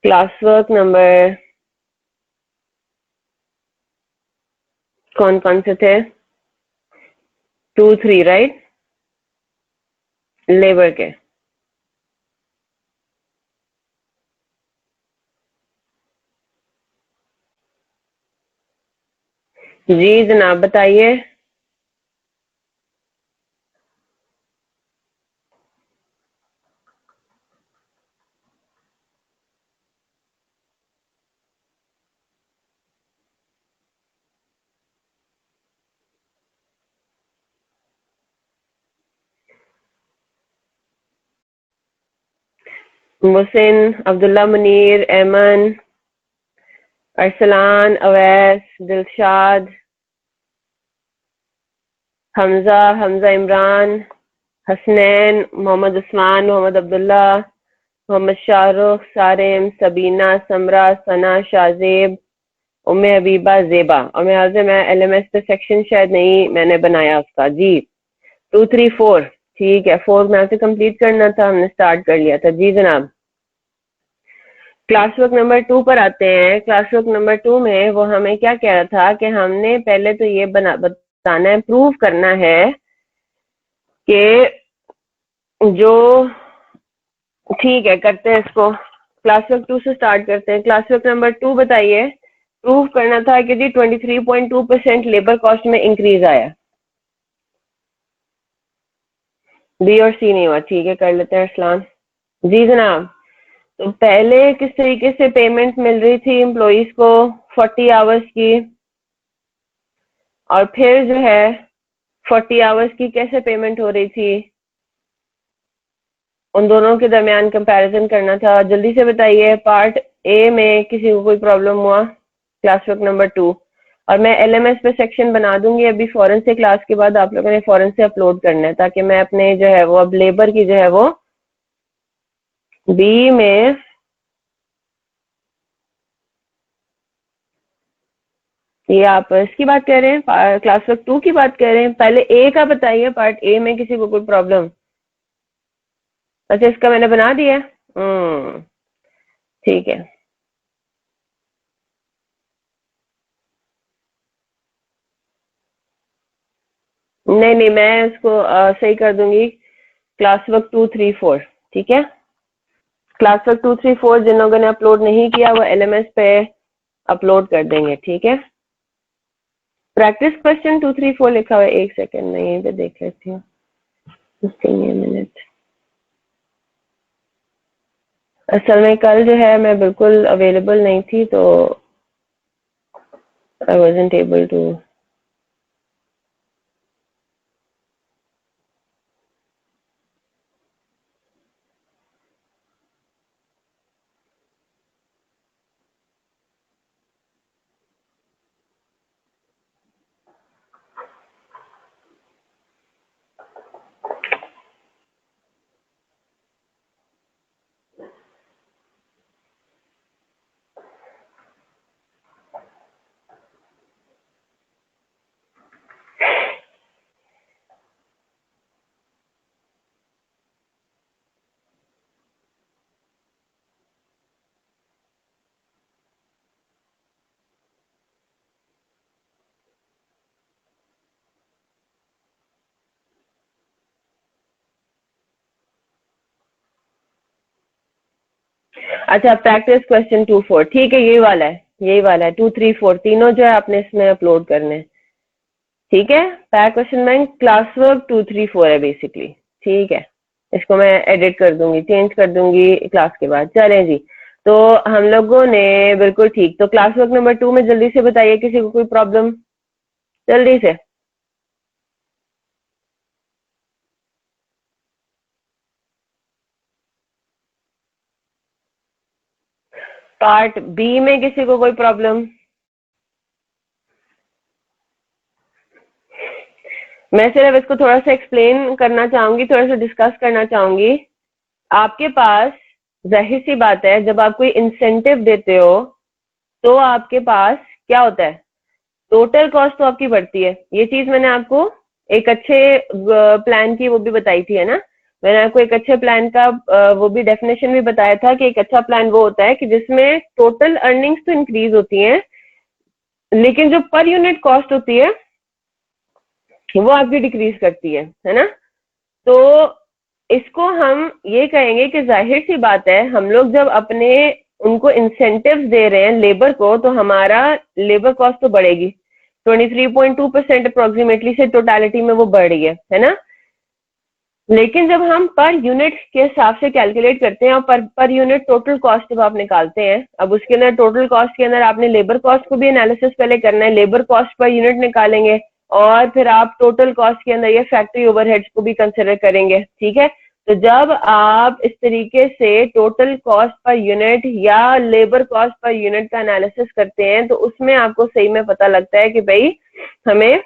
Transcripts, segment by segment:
Class work number कौन कौन से थे? 2, 3 राइट, लेबर के। जी जनाब बताइए। मुहसिन, अब्दुल्ला, मुनीर, एमन, अरसलान, अवैस, दिलशाद, हमजा, हमजा इमरान, हसनैन, मोहम्मद उस्मान, मोहम्मद अब्दुल्ला, मोहम्मद शाहरुख, सारिम, सबीना, समरा, सना, शाजेब, उम्मे हबीबा, जेबा। और मैं एलएमएस पे सेक्शन शायद नहीं मैंने बनाया उसका। जी 2, 3, 4 ठीक है। 4 में से कंप्लीट करना था, हमने स्टार्ट कर लिया था। जी जनाब क्लास वर्क नंबर 2 पर आते हैं। क्लास वर्क नंबर 2 में वो हमें क्या कह रहा था कि हमने पहले तो ये बताना है, प्रूव करना है कि जो, ठीक है करते हैं इसको। क्लास वर्क 2 से स्टार्ट करते हैं। क्लास वर्क नंबर 2 बताइए। प्रूव करना था कि जी 23.2% लेबर कॉस्ट में इंक्रीज आया। बी और सी नहीं हुआ, ठीक है कर लेते हैं अरसलान। जी जनाब, तो पहले किस तरीके से पेमेंट मिल रही थी एम्प्लॉइज को 40 आवर्स की, और फिर जो है 40 आवर्स की कैसे पेमेंट हो रही थी, उन दोनों के दरमियान कंपैरिजन करना था। जल्दी से बताइए। पार्ट ए में किसी को कोई प्रॉब्लम हुआ? Class work number 2। और मैं एलएमएस पे सेक्शन बना दूंगी अभी फौरन से, क्लास के बाद आप लोगों ने फौरन से अपलोड करना है, ताकि मैं अपने जो है वो अब लेबर की जो है वो बी में, ये आप इसकी बात कर रहे हैं, क्लास वर्क 2 की बात कर रहे हैं? पहले ए का बताइए, पार्ट ए में किसी को कोई प्रॉब्लम? अच्छा इसका मैंने बना दिया। ठीक है। नहीं नहीं मैं इसको सही कर दूंगी। क्लास वर्क 2, 3, 4 ठीक है। क्लास वर्क 2, 3, 4 जिन लोगों ने अपलोड नहीं किया वो एलएमएस पे अपलोड कर देंगे, ठीक है। प्रैक्टिस क्वेश्चन 2, 3, 4 लिखा हुआ है, एक सेकेंड मैं यहीं पे देख लेती हूँ। मिनट। असल में कल जो है मैं बिल्कुल अवेलेबल नहीं थी, तो आई वाजंट एबल टू। अच्छा प्रैक्टिस क्वेश्चन 2, 4 ठीक है, यही वाला है, यही वाला है। 2, 3, 4 तीनों जो है आपने इसमें अपलोड करने हैं, ठीक है। Pack question bank class work 2, 3, 4 है बेसिकली, ठीक है। इसको मैं एडिट कर दूंगी, चेंज कर दूंगी क्लास के बाद। चलें जी, तो हम लोगों ने बिल्कुल ठीक। तो क्लास वर्क नंबर 2 में जल्दी से बताइए किसी को कोई प्रॉब्लम, जल्दी से। पार्ट बी में किसी को कोई प्रॉब्लम? मैं सिर्फ इसको थोड़ा सा एक्सप्लेन करना चाहूंगी, थोड़ा सा डिस्कस करना चाहूंगी। आपके पास जाहिर सी बात है जब आप कोई इंसेंटिव देते हो तो आपके पास क्या होता है, टोटल कॉस्ट तो आपकी बढ़ती है। ये चीज मैंने आपको एक अच्छे प्लान की वो भी बताई थी, है ना। मैंने आपको एक अच्छे प्लान का वो भी डेफिनेशन भी बताया था कि एक अच्छा प्लान वो होता है कि जिसमें टोटल अर्निंग्स तो इंक्रीज होती हैं, लेकिन जो पर यूनिट कॉस्ट होती है वो आपकी डिक्रीज करती है ना। तो इसको हम ये कहेंगे कि जाहिर सी बात है, हम लोग जब अपने उनको इंसेंटिव्स दे रहे हैं लेबर को, तो हमारा लेबर कॉस्ट तो बढ़ेगी। 23.2% अप्रोक्सीमेटली से टोटालिटी में वो बढ़ रही है ना। लेकिन जब हम पर यूनिट के हिसाब से कैलकुलेट करते हैं और पर यूनिट टोटल कॉस्ट जब आप निकालते हैं, अब उसके अंदर टोटल कॉस्ट के अंदर आपने लेबर कॉस्ट को भी एनालिसिस पहले करना है, लेबर कॉस्ट पर यूनिट निकालेंगे और फिर आप टोटल कॉस्ट के अंदर ये फैक्ट्री ओवरहेड्स को भी कंसिडर करेंगे, ठीक है। तो जब आप इस तरीके से टोटल कॉस्ट पर यूनिट या लेबर कॉस्ट पर यूनिट का एनालिसिस करते हैं, तो उसमें आपको सही में पता लगता है कि भाई हमें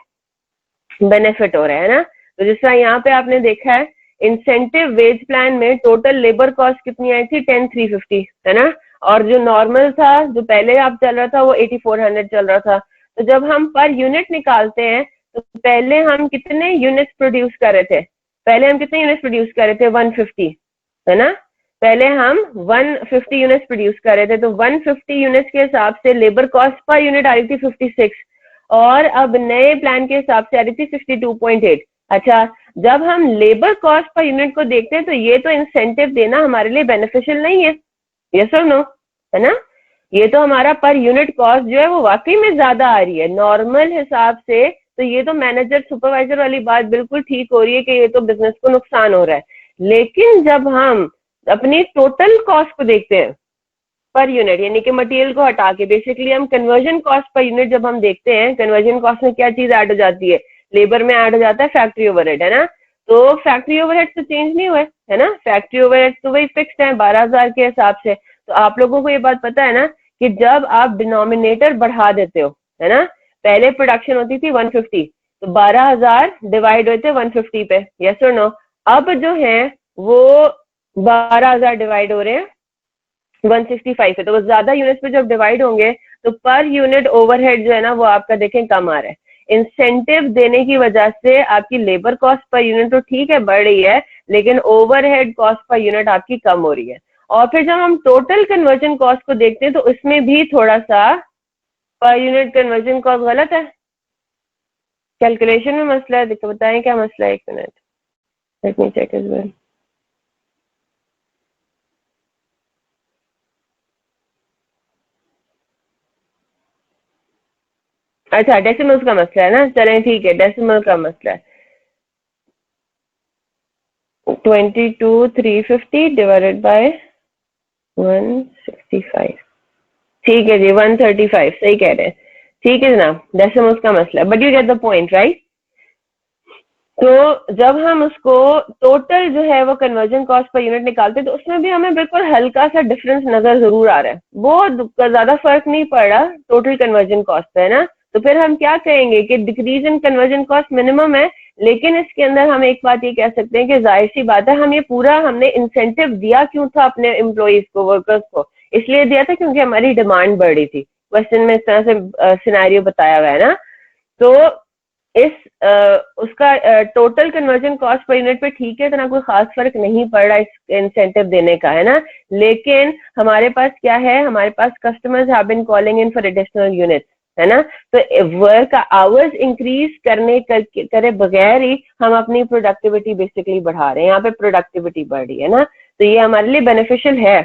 बेनिफिट हो रहा है ना। तो जिस तरह यहाँ पे आपने देखा है, इंसेंटिव वेज प्लान में टोटल लेबर कॉस्ट कितनी आई थी, 10,350 है ना। और जो नॉर्मल था, जो पहले आप चल रहा था, वो 8,400 चल रहा था। तो जब हम पर यूनिट निकालते हैं, तो पहले हम कितने यूनिट्स प्रोड्यूस कर रहे थे, पहले हम कितने यूनिट्स प्रोड्यूस कर रहे थे, 150 है ना। पहले हम 150 यूनिट्स प्रोड्यूस कर रहे थे, तो 150 यूनिट्स के हिसाब से लेबर कॉस्ट पर यूनिट आ रही थी 56, और अब नए प्लान के हिसाब से आ रही थी 62.8। अच्छा, जब हम लेबर कॉस्ट पर यूनिट को देखते हैं, तो ये तो इंसेंटिव देना हमारे लिए बेनिफिशियल नहीं है, यस और नो, है ना। ये तो हमारा पर यूनिट कॉस्ट जो है वो वाकई में ज्यादा आ रही है नॉर्मल हिसाब से। तो ये तो मैनेजर सुपरवाइजर वाली बात बिल्कुल ठीक हो रही है कि ये तो बिजनेस को नुकसान हो रहा है। लेकिन जब हम अपनी टोटल कॉस्ट को देखते हैं पर यूनिट, यानी कि मटेरियल को हटा के, बेसिकली हम कन्वर्जन कॉस्ट पर यूनिट जब हम देखते हैं, कन्वर्जन कॉस्ट में क्या चीज ऐड हो जाती है, लेबर में ऐड हो जाता है फैक्ट्री ओवरहेड, है ना। तो फैक्ट्री ओवरहेड तो चेंज नहीं हुए, है ना, फैक्ट्री ओवरहेड तो वही फिक्स्ड है 12,000 के हिसाब से। तो आप लोगों को ये बात पता है ना कि जब आप डिनोमिनेटर बढ़ा देते हो, है ना, पहले प्रोडक्शन होती थी 150, तो 12,000 डिवाइड होते 150 पे, यस और नो। अब जो है वो 12,000 डिवाइड हो रहे हैं 165 है, तो वो ज्यादा यूनिट्स पे जब डिवाइड होंगे, तो पर यूनिट ओवरहेड जो है ना वो आपका देखें कम आ रहा है। इंसेंटिव देने की वजह से आपकी लेबर कॉस्ट पर यूनिट तो ठीक है बढ़ रही है, लेकिन ओवरहेड कॉस्ट पर यूनिट आपकी कम हो रही है। और फिर जब हम टोटल कन्वर्जन कॉस्ट को देखते हैं, तो उसमें भी थोड़ा सा पर यूनिट कन्वर्जन कॉस्ट गलत है, कैलकुलेशन में मसला है। देखो बताएं क्या मसला है, एक minute, let me check is well. अच्छा, डेसिमल्स का मसला है ना, चलें ठीक है, डेसिमल का मसला है। 22,350 डिवाइडेड बाय 165, ठीक है जी, 135, सही कह रहे हैं, ठीक है जनाब, डेसिमल्स का मसला है, but you get the point right. तो जब हम उसको टोटल जो है वो कन्वर्जन कॉस्ट पर यूनिट निकालते हैं, तो उसमें भी हमें बिल्कुल हल्का सा डिफरेंस नजर जरूर आ रहा है, बहुत ज्यादा फर्क नहीं पड़ रहा टोटल कन्वर्जन कॉस्ट पे, है ना। तो फिर हम क्या कहेंगे कि decrease in conversion cost minimum है। लेकिन इसके अंदर हम एक बात ये कह सकते हैं कि जाहिर सी बात है, हम ये पूरा हमने इंसेंटिव दिया क्यों था अपने एम्प्लॉइज को, वर्कर्स को, इसलिए दिया था क्योंकि हमारी डिमांड बढ़ रही थी। क्वेश्चन में इस तरह से सिनेरियो बताया हुआ है ना। तो इस उसका total conversion cost per unit पे ठीक है, इतना कोई खास फर्क नहीं पड़ रहा इस इंसेंटिव देने का, है ना। लेकिन हमारे पास क्या है, हमारे पास customers have been calling in for additional units, है ना। तो वर्क आवर्स इंक्रीज करे बगैर ही हम अपनी प्रोडक्टिविटी बेसिकली बढ़ा रहे हैं, यहाँ पे प्रोडक्टिविटी बढ़ रही है ना। तो ये हमारे लिए बेनिफिशियल है।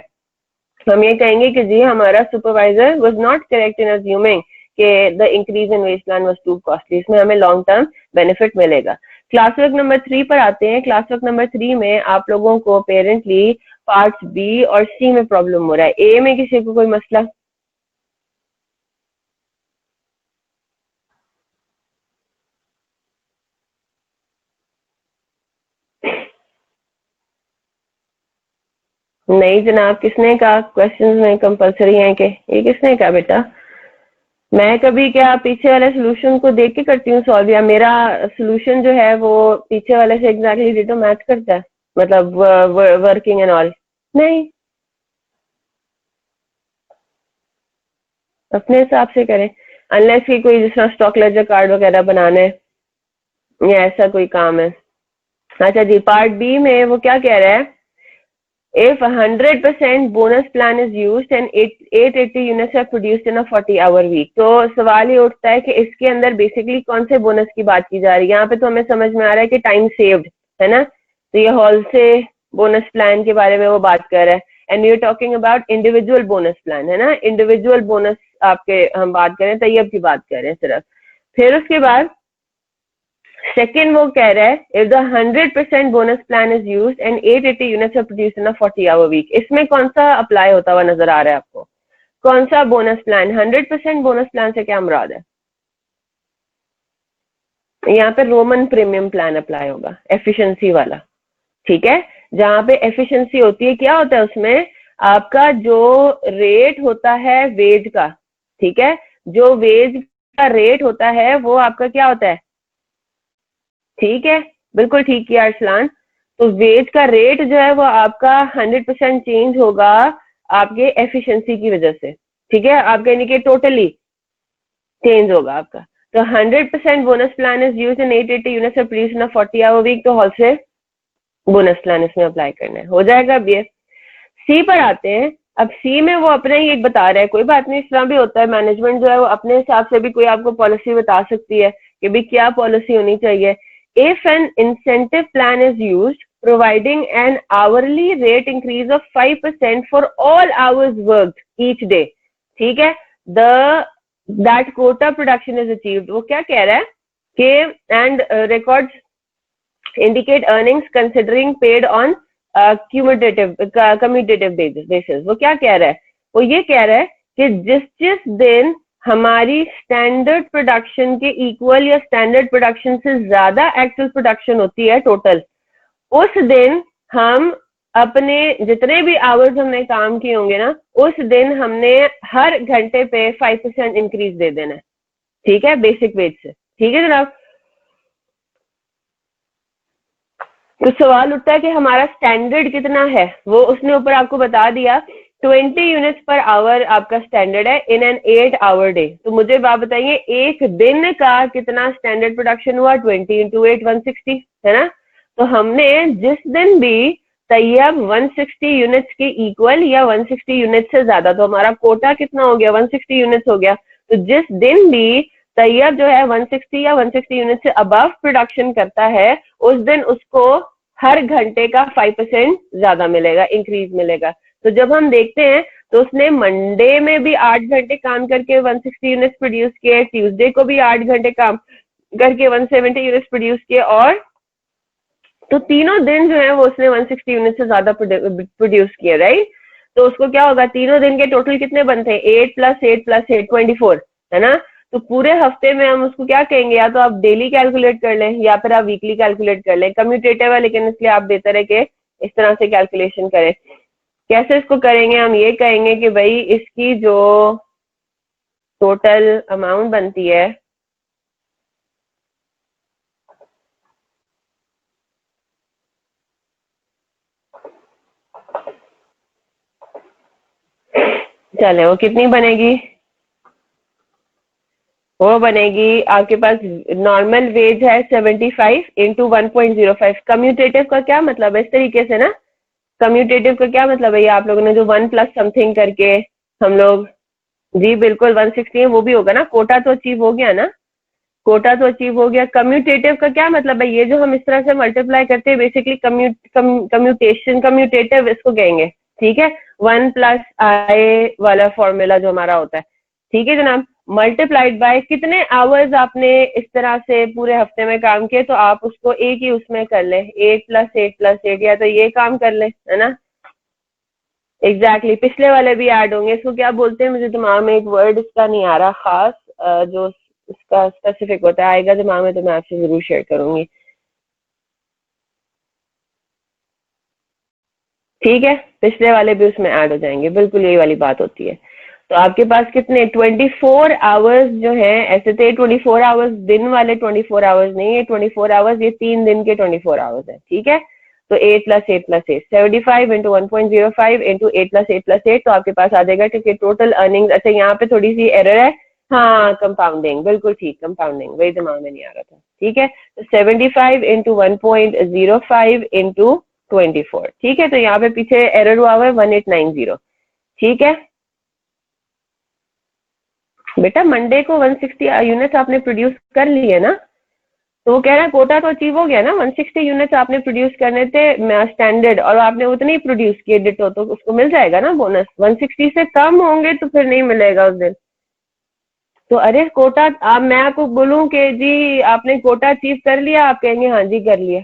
हम ये कहेंगे कि जी हमारा supervisor was not correct in assuming कि the increase in wage plan was too costly, इसमें हमें लॉन्ग टर्म बेनिफिट मिलेगा। क्लास वर्क नंबर 3 पर आते हैं। क्लास वर्क नंबर 3 में आप लोगों को अपेरेंटली पार्ट्स बी और सी में प्रॉब्लम हो रहा है, ए में किसी को कोई मसला? नहीं जनाब, किसने कहा क्वेश्चंस में कंपलसरी है कि, ये किसने कहा बेटा? मैं कभी क्या पीछे वाले सोल्यूशन को देख के करती हूँ सॉल्व, या मेरा सोल्यूशन जो है वो पीछे वाले से एग्जैक्टली डिटो मैच करता है, मतलब वर्किंग एंड ऑल? नहीं, अपने हिसाब से करें, अनलेस कि कोई जिस तरह स्टॉक लेजर कार्ड वगैरह बनाना है या ऐसा कोई काम है। अच्छा जी, पार्ट बी में वो क्या कह रहा है, if 100% bonus plan is used and 880 units are produced in a 40-hour week, तो सवाल ये उठता है कि इसके अंदर बेसिकली कौन से बोनस की बात की जा रही है। यहाँ पे तो हमें समझ में आ रहा है कि टाइम सेव्ड है ना, तो ये हॉल से बोनस प्लान के बारे में वो बात कर रहा है। And we are talking about individual bonus plan, है ना, इंडिविजुअल बोनस आपके हम बात करें, तैयब की बात कर रहे हैं सिर्फ। फिर उसके बाद सेकेंड वो कह रहा है, if the 100% bonus plan is used and 880 units are produced in a 40-hour week, इसमें कौन सा अप्लाई होता हुआ नजर आ रहा है आपको? कौन सा बोनस प्लान? 100% बोनस प्लान से क्या मुराद है? यहाँ पे रोमन प्रीमियम प्लान अप्लाई होगा, एफिशिएंसी वाला, ठीक है। जहां पे एफिशिएंसी होती है, क्या होता है उसमें, आपका जो रेट होता है वेज का, ठीक है, जो वेज का रेट होता है वो आपका क्या होता है, ठीक है, बिल्कुल ठीक किया अरसलान। तो वेज का रेट जो है वो आपका 100% चेंज होगा आपके एफिशिएंसी की वजह से, ठीक है, आपका यानी कि टोटली चेंज होगा आपका। तो 100% bonus plan is used in 880 units are produced in a 40-hour week, तो हॉल से बोनस प्लान इसमें अप्लाई करना है, हो जाएगा। अब ये सी पर आते हैं। अब सी में वो अपने ही एक बता रहा है, कोई बात नहीं, इस तरह भी होता है, मैनेजमेंट जो है वो अपने हिसाब से भी कोई आपको पॉलिसी बता सकती है कि भी क्या पॉलिसी होनी चाहिए। If an incentive plan is used providing an hourly rate increase of 5% for all hours worked each day, ठीक है, the that quota production is achieved. वो क्या कह रहा है कि and records indicate earnings considering paid on commutative basis। वो क्या कह रहा है, वो ये कह रहा है कि जिस जिस दिन हमारी स्टैंडर्ड प्रोडक्शन के इक्वल या स्टैंडर्ड प्रोडक्शन से ज्यादा एक्चुअल प्रोडक्शन होती है टोटल, उस दिन हम अपने जितने भी आवर्स हमने काम किए होंगे ना, उस दिन हमने हर घंटे पे 5% इंक्रीज दे देना है, ठीक है, बेसिक वेज से, ठीक है जनाब। तो सवाल उठता है कि हमारा स्टैंडर्ड कितना है, वो उसने ऊपर आपको बता दिया, 20 यूनिट्स पर आवर आपका स्टैंडर्ड है इन एन 8-hour डे। तो मुझे बात बताइए, एक दिन का कितना स्टैंडर्ड प्रोडक्शन हुआ? 20 इंटू 8 160, है ना। तो हमने जिस दिन भी तैयब 160 यूनिट्स के इक्वल या 160 यूनिट से ज्यादा, तो हमारा कोटा कितना हो गया? 160 यूनिट्स हो गया। तो जिस दिन भी तैयब जो है 160 या 160 यूनिट से अबव प्रोडक्शन करता है, उस दिन उसको हर घंटे का 5% ज्यादा मिलेगा, इंक्रीज मिलेगा। तो जब हम देखते हैं तो उसने मंडे में भी 8 घंटे काम करके 160 यूनिट्स प्रोड्यूस किए, ट्यूसडे को भी 8 घंटे काम करके 170 यूनिट्स प्रोड्यूस किए, और तो तीनों दिन जो है वो उसने 160 यूनिट से ज्यादा प्रोड्यूस किए, राइट। तो उसको क्या होगा, तीनों दिन के टोटल कितने बनते हैं? 8 + 8 + 8 24, है ना। तो पूरे हफ्ते में हम उसको क्या कहेंगे, या तो आप डेली कैलकुलेट कर लें या फिर आप वीकली कैलकुलेट कर लें, कम्यूटेटिव है लेकिन इसलिए आप बेहतर है कि इस तरह से कैलकुलेशन करें। कैसे इसको करेंगे? हम ये कहेंगे कि भाई इसकी जो टोटल अमाउंट बनती है, चले वो कितनी बनेगी, वो बनेगी आपके पास नॉर्मल वेज है 75 इंटू 1.05। कम्यूटेटिव का क्या मतलब है? इस तरीके से ना, कम्यूटेटिव का क्या मतलब है, ये आप लोगों ने जो 1 प्लस समथिंग करके हम लोग, जी बिल्कुल 160 है, वो भी होगा ना, कोटा तो अचीव हो गया ना, कोटा तो अचीव हो गया। कम्यूटेटिव का क्या मतलब है? ये जो हम इस तरह से मल्टीप्लाई करते हैं, बेसिकली कम्यूटेशन, कम्यूटेटिव इसको कहेंगे, ठीक है, 1 + i वाला फॉर्मूला जो हमारा होता है, ठीक है जनाब, मल्टीप्लाइड बाय कितने आवर्स आपने इस तरह से पूरे हफ्ते में काम किए, तो आप उसको एक ही उसमें कर ले, 8 + 8 + 8, या तो ये काम कर ले, है ना, एग्जैक्टली पिछले वाले भी ऐड होंगे। इसको क्या बोलते हैं, मुझे दिमाग में एक वर्ड इसका नहीं आ रहा खास, जो इसका स्पेसिफिक होता है, आएगा दिमाग में तो मैं आपसे जरूर शेयर करूंगी, ठीक है, पिछले वाले भी उसमें ऐड हो जाएंगे, बिल्कुल यही वाली बात होती है। तो आपके पास कितने 24 आवर्स जो है, ऐसे तो 24 आवर्स दिन वाले 24 आवर्स नहीं है, 24 आवर्स ये 3 दिन के 24 आवर्स है, ठीक है। तो 8 + 8 + 8 75 इंटू 1.05 इंटू 8 + 8 + 8, तो आपके पास आ जाएगा, क्योंकि टोटल अर्निंग्स, अच्छा यहाँ पे थोड़ी सी एरर है, हाँ कंपाउंडिंग, बिल्कुल ठीक, कंपाउंडिंग, वही दिमाग में नहीं आ रहा था। ठीक है, तो 75 इंटू 1.05 इंटू 24। ठीक है, तो यहाँ पे पीछे एरर हुआ हुआ है 1890। ठीक है बेटा, मंडे को 160 यूनिट्स आपने प्रोड्यूस कर लिए ना, तो वो कह रहा है कोटा तो अचीव हो गया ना। 160 यूनिट्स आपने प्रोड्यूस करने थे स्टैंडर्ड, और आपने उतने ही प्रोड्यूस किए डिटो, तो उसको मिल जाएगा ना बोनस। 160 से कम होंगे तो फिर नहीं मिलेगा उस दिन। तो अरे कोटा, आप मैं आपको बोलूं कि जी आपने कोटा अचीव कर लिया, आप कहेंगे हाँ जी कर लिया।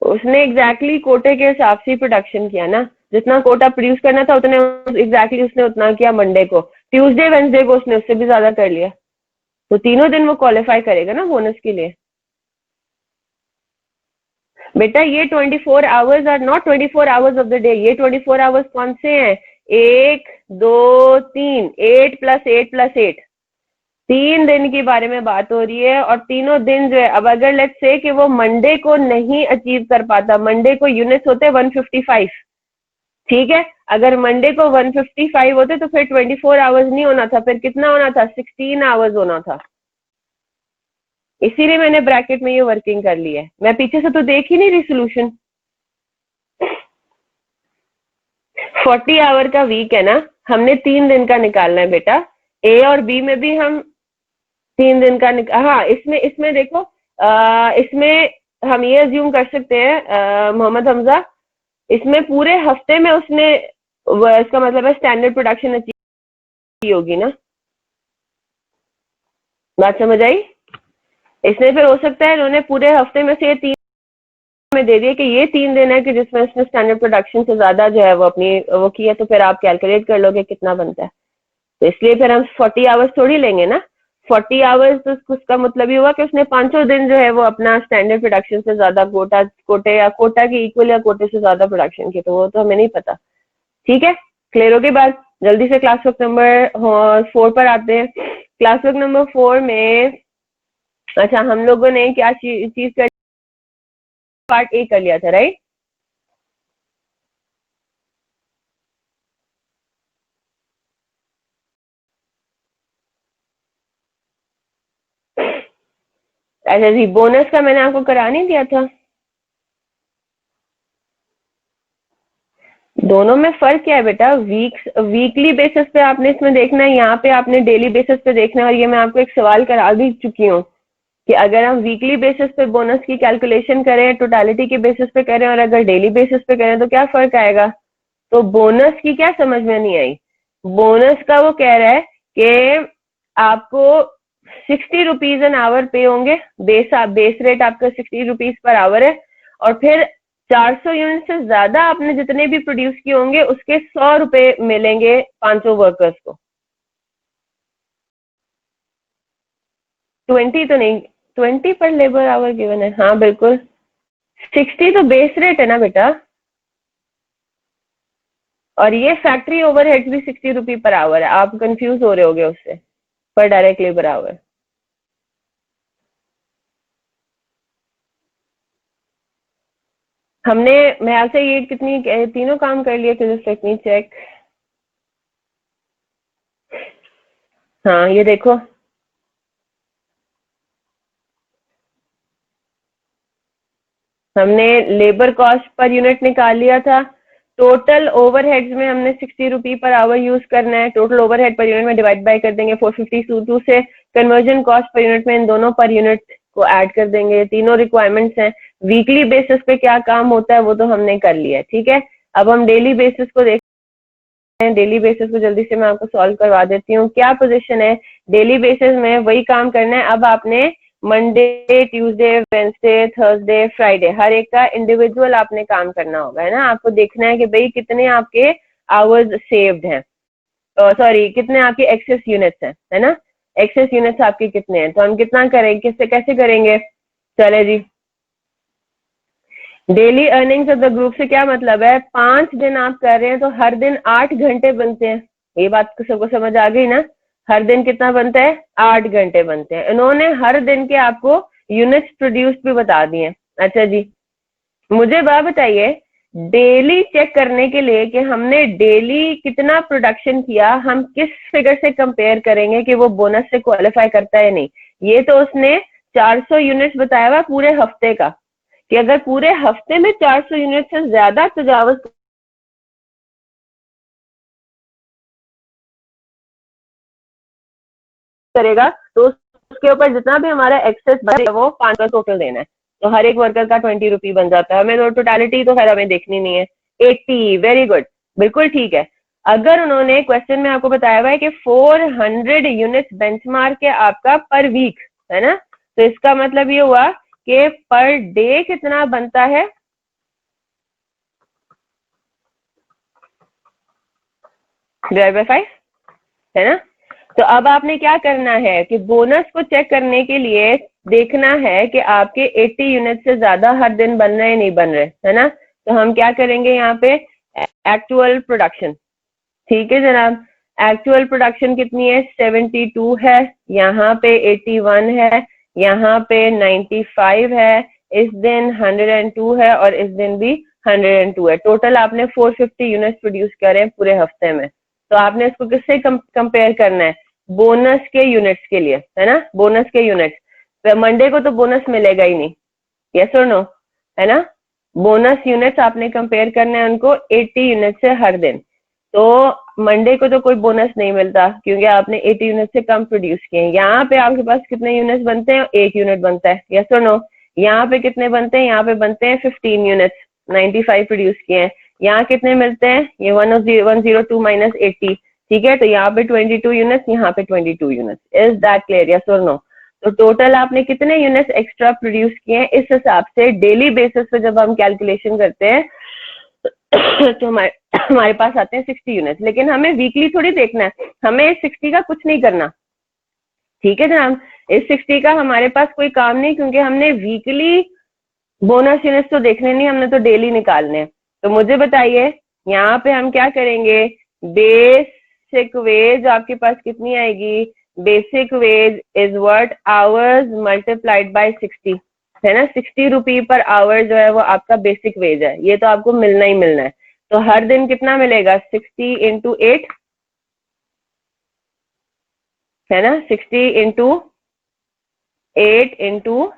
उसने एग्जैक्टली कोटे के हिसाब से प्रोडक्शन किया ना, जितना कोटा प्रोड्यूस करना था उतने एग्जैक्टली उसने उतना किया मंडे को। ट्यूसडे वेंसडे को उसने उससे भी ज्यादा कर लिया, तो तीनों दिन वो क्वालिफाई करेगा ना बोनस के लिए। बेटा ये 24 hours are not 24 hours of the day, ये 24 आवर्स कौन से हैं? 1 2 3, 8 + 8 + 8, 3 दिन के बारे में बात हो रही है। और तीनों दिन जो है, अब अगर लेट्स से कि वो मंडे को नहीं अचीव कर पाता, मंडे को यूनिट्स होते 155। ठीक है, अगर मंडे को 155 होते तो फिर 24 आवर्स नहीं होना था, फिर कितना होना था? 16 आवर्स होना था। इसीलिए मैंने ब्रैकेट में ये वर्किंग कर ली है। मैं पीछे से तो देख ही नहीं रही सोल्यूशन। 40 आवर का वीक है ना, हमने 3 दिन का निकालना है बेटा। ए और बी में भी हम 3 दिन का हाँ, इसमें इसमें देखो, इसमें हम ये अज्यूम कर सकते हैं मोहम्मद हमजा, इसमें पूरे हफ्ते में उसने इसका मतलब है स्टैंडर्ड प्रोडक्शन अचीव की होगी ना। बात समझ आई? इसमें फिर हो सकता है इन्होंने पूरे हफ्ते में से ये 3 में दे दिया कि ये 3 दिन है कि जिसमें उसने स्टैंडर्ड प्रोडक्शन से ज्यादा जो है वो अपनी वो की है, तो फिर आप कैलकुलेट कर लोगे कितना बनता है। तो इसलिए फिर हम 40 आवर्स थोड़ी लेंगे ना। 40 आवर्स तो उसका मतलब ही हुआ कि उसने 500 दिन जो है वो अपना स्टैंडर्ड प्रोडक्शन से ज्यादा कोटे या कोटा के इक्वल या कोटे से ज्यादा प्रोडक्शन की, तो वो तो हमें नहीं पता। ठीक है, क्लियर होगी बात? जल्दी से क्लास वर्क नंबर 4 पर आते हैं। क्लास वर्क नंबर 4 में अच्छा हम लोगों ने क्या चीज कर, पार्ट ए कर लिया था, राइट? अच्छा जी, बोनस का मैंने आपको करा नहीं दिया था। दोनों में फर्क क्या है बेटा? वीकली बेसिस पे आपने इसमें देखना है, यहाँ पे आपने डेली बेसिस पे देखना है। और ये मैं आपको एक सवाल करा भी चुकी हूँ कि अगर हम वीकली बेसिस पे बोनस की कैलकुलेशन करें, टोटालिटी के बेसिस पे करें, और अगर डेली बेसिस पे करें तो क्या फर्क आएगा? तो बोनस की क्या समझ में नहीं आई? बोनस का वो कह रहा है कि आपको 60 रुपीज एन आवर पे होंगे। बेस रेट आपका 60 रुपीज पर आवर है, और फिर 400 यूनिट से ज्यादा आपने जितने भी प्रोड्यूस किए होंगे उसके 100 रुपए मिलेंगे 500 वर्कर्स को। 20 तो नहीं, 20 पर लेबर आवर गिवन है, हाँ बिल्कुल। 60 तो बेस रेट है ना बेटा, और ये फैक्ट्री ओवरहेड्स भी 60 रुपी पर आवर है। आप कंफ्यूज हो रहे होगे उससे, पर डायरेक्ट लेबर आवर। हमने, मैं आपसे ये कितनी तीनों काम कर लिए थे, जस्ट लेट मी चेक। हाँ ये देखो, हमने लेबर कॉस्ट पर यूनिट निकाल लिया था। टोटल ओवरहेड्स में हमने 60 रुपी पर आवर यूज करना है। टोटल ओवरहेड पर यूनिट में डिवाइड बाय कर देंगे 452 से। कन्वर्जन कॉस्ट पर यूनिट में इन दोनों पर यूनिट को ऐड कर देंगे। तीनों रिक्वायरमेंट्स हैं। वीकली बेसिस पे क्या काम होता है वो तो हमने कर लिया है। ठीक है, अब हम डेली बेसिस को देख, डेली बेसिस को जल्दी से मैं आपको सॉल्व करवा देती हूँ। क्या पोजीशन है डेली बेसिस में? वही काम करना है। अब आपने Monday, Tuesday, Wednesday, Thursday, Friday, हर एक का इंडिविजुअल आपने काम करना होगा, है ना। आपको देखना है कि भाई कितने आपके आवर्स सेव्ड हैं, सॉरी कितने आपके एक्सेस यूनिट्स हैं, है ना। एक्सेस यूनिट्स आपके कितने हैं, तो हम कितना करेंगे, किससे कैसे करेंगे? चले जी, daily earnings of the group से क्या मतलब है? 5 दिन आप कर रहे हैं तो हर दिन 8 घंटे बनते हैं। ये बात को सबको समझ आ गई ना? हर दिन कितना बनता है? 8 घंटे बनते हैं। इन्होंने हर दिन के आपको यूनिट्स प्रोड्यूस भी बता दिए। अच्छा जी, मुझे बात बताइए, डेली चेक करने के लिए कि हमने डेली कितना प्रोडक्शन किया, हम किस फिगर से कंपेयर करेंगे कि वो बोनस से क्वालिफाई करता है नहीं। ये तो उसने 400 यूनिट्स बताया हुआ पूरे हफ्ते का, कि अगर पूरे हफ्ते में 400 यूनिट से ज्यादा तजावुज करेगा तो उसके ऊपर जितना भी हमारा एक्सेस बचेगा वो 5 टोटल देना है। तो हर एक वर्कर का 20 रुपी बन जाता है। हमें तो टोटालिटी तो खैर हमें देखनी नहीं है। 80, वेरी गुड, बिल्कुल ठीक है। अगर उन्होंने क्वेश्चन में आपको बताया हुआ है कि 400 यूनिट्स बेंचमार्क है आपका पर वीक, है ना, तो इसका मतलब ये हुआ कि पर डे कितना बनता है, डिवाइड बाय 5, है ना। तो अब आपने क्या करना है कि बोनस को चेक करने के लिए देखना है कि आपके 80 यूनिट से ज्यादा हर दिन बन रहे नहीं बन रहे, है ना। तो हम क्या करेंगे यहाँ पे, एक्चुअल प्रोडक्शन। ठीक है जनाब, एक्चुअल प्रोडक्शन कितनी है, 72 है, यहाँ पे 81 है, यहाँ पे 95 है, इस दिन 102 है और इस दिन भी 102 है। टोटल आपने 450 यूनिट्स प्रोड्यूस करे पूरे हफ्ते में। तो आपने इसको किससे कंपेयर करना है, बोनस के यूनिट्स के लिए, है ना, बोनस के यूनिट्स। तो मंडे को तो बोनस मिलेगा ही नहीं, यस और नो, है ना। बोनस यूनिट्स आपने कंपेयर करने हैं उनको 80 यूनिट से हर दिन। तो मंडे को तो कोई बोनस नहीं मिलता क्योंकि आपने 80 यूनिट से कम प्रोड्यूस किए हैं। यहाँ पे आपके पास कितने यूनिट्स बनते हैं, 1 यूनिट बनता है, यस और नो। यहाँ पे कितने बनते हैं, यहाँ पे बनते हैं 15 यूनिट्स, 95 प्रोड्यूस किए हैं। यहाँ कितने मिलते हैं, ये 102 माइनस 80, ठीक है। तो यहाँ पे 22 यूनिट्स, यहाँ पे 22 units. Is that clear, yes और नो। तो टोटल आपने कितने यूनिट्स एक्स्ट्रा प्रोड्यूस किए हैं, इस हिसाब से डेली बेसिस पे जब हम कैलकुलेशन करते हैं तो हमारे पास आते हैं 60 यूनिट्स। लेकिन हमें वीकली थोड़ी देखना है, हमें 60 का कुछ नहीं करना, ठीक है जनाब। इस 60 का हमारे पास कोई काम नहीं क्योंकि हमने वीकली बोनस यूनिट्स तो देखने नहीं, हमने तो डेली निकालने हैं। तो मुझे बताइए यहाँ पे हम क्या करेंगे, बेसिक वेज आपके पास कितनी आएगी, basic veg is what, hours multiplied by 60, है ना। 60 रुपी पर आवर जो है वो आपका बेसिक वेज है, ये तो आपको मिलना ही मिलना है। तो हर दिन कितना मिलेगा, 60 इंटू 8, है ना, 60 इंटू 8 इंटू,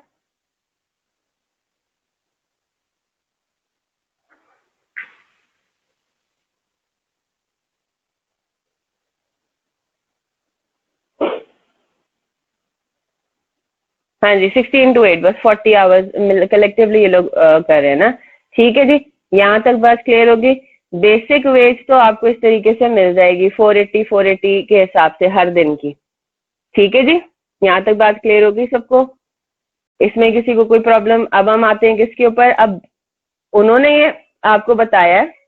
हाँ जी 60 इंटू 8, बस 40 आवर्स कलेक्टिवली ये लोग कर रहे हैं ना। ठीक है जी, यहाँ तक बात क्लियर होगी। बेसिक वेज तो आपको इस तरीके से मिल जाएगी 480 के हिसाब से हर दिन की। ठीक है जी, यहाँ तक बात क्लियर होगी सबको, इसमें किसी को कोई प्रॉब्लम। अब हम आते हैं किसके ऊपर, अब उन्होंने ये आपको बताया है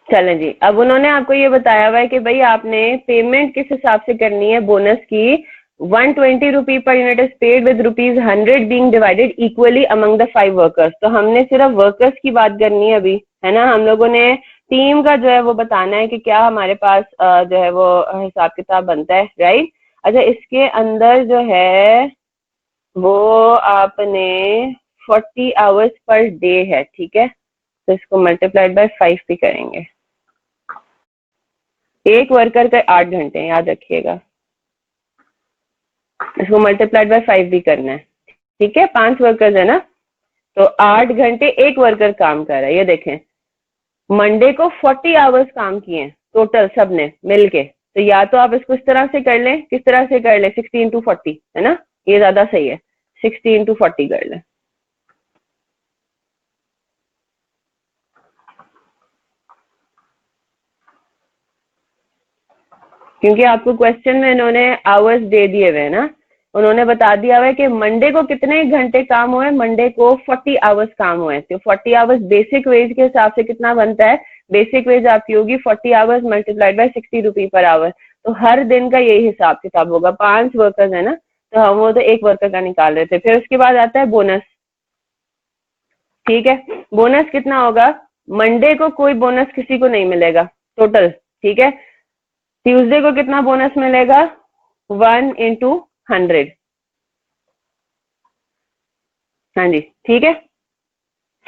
चलें जी। अब उन्होंने आपको ये बताया हुआ है कि भाई आपने पेमेंट किस हिसाब से करनी है बोनस की, 120 rupee per unit is paid with ₹100 being divided equally among the 5 workers. तो हमने सिर्फ वर्कर्स की बात करनी है अभी, है ना। हम लोगों ने टीम का जो है वो बताना है कि क्या हमारे पास जो है वो हिसाब किताब बनता है, राइट। अच्छा, इसके अंदर जो है वो आपने 40 आवर्स पर डे है, ठीक है। तो इसको मल्टीप्लाइड बाय 5 भी करेंगे। एक वर्कर का 8 घंटे, याद रखिएगा। इसको मल्टीप्लाइड बाय 5 भी करना है, ठीक है। 5 वर्कर्स है ना, तो 8 घंटे एक वर्कर काम कर रहा है। ये देखें, मंडे को 40 आवर्स काम किए हैं टोटल सबने मिलके। तो या तो आप इसको इस तरह से कर लें, किस तरह से कर लें, 60 इंटू 40, है ना, ये ज्यादा सही है। 60 इंटू 40 कर लें, क्योंकि आपको क्वेश्चन में इन्होंने आवर्स दे दिए हुए हैं ना। उन्होंने बता दिया हुआ है कि मंडे को कितने घंटे काम हुए, मंडे को 40 आवर्स काम हुए। तो 40 आवर्स बेसिक वेज के हिसाब से कितना बनता है, बेसिक वेज आपकी होगी 40 hours multiplied by 60 rupee per hour. तो हर दिन का यही हिसाब किताब होगा। 5 वर्कर्स है ना, तो हम वो तो एक वर्कर का निकाल रहे थे। फिर उसके बाद आता है बोनस। ठीक है। बोनस कितना होगा? मंडे को कोई बोनस किसी को नहीं मिलेगा टोटल, ठीक है। ट्यूसडे को कितना बोनस मिलेगा? 1 into 100। हाँ जी, ठीक है।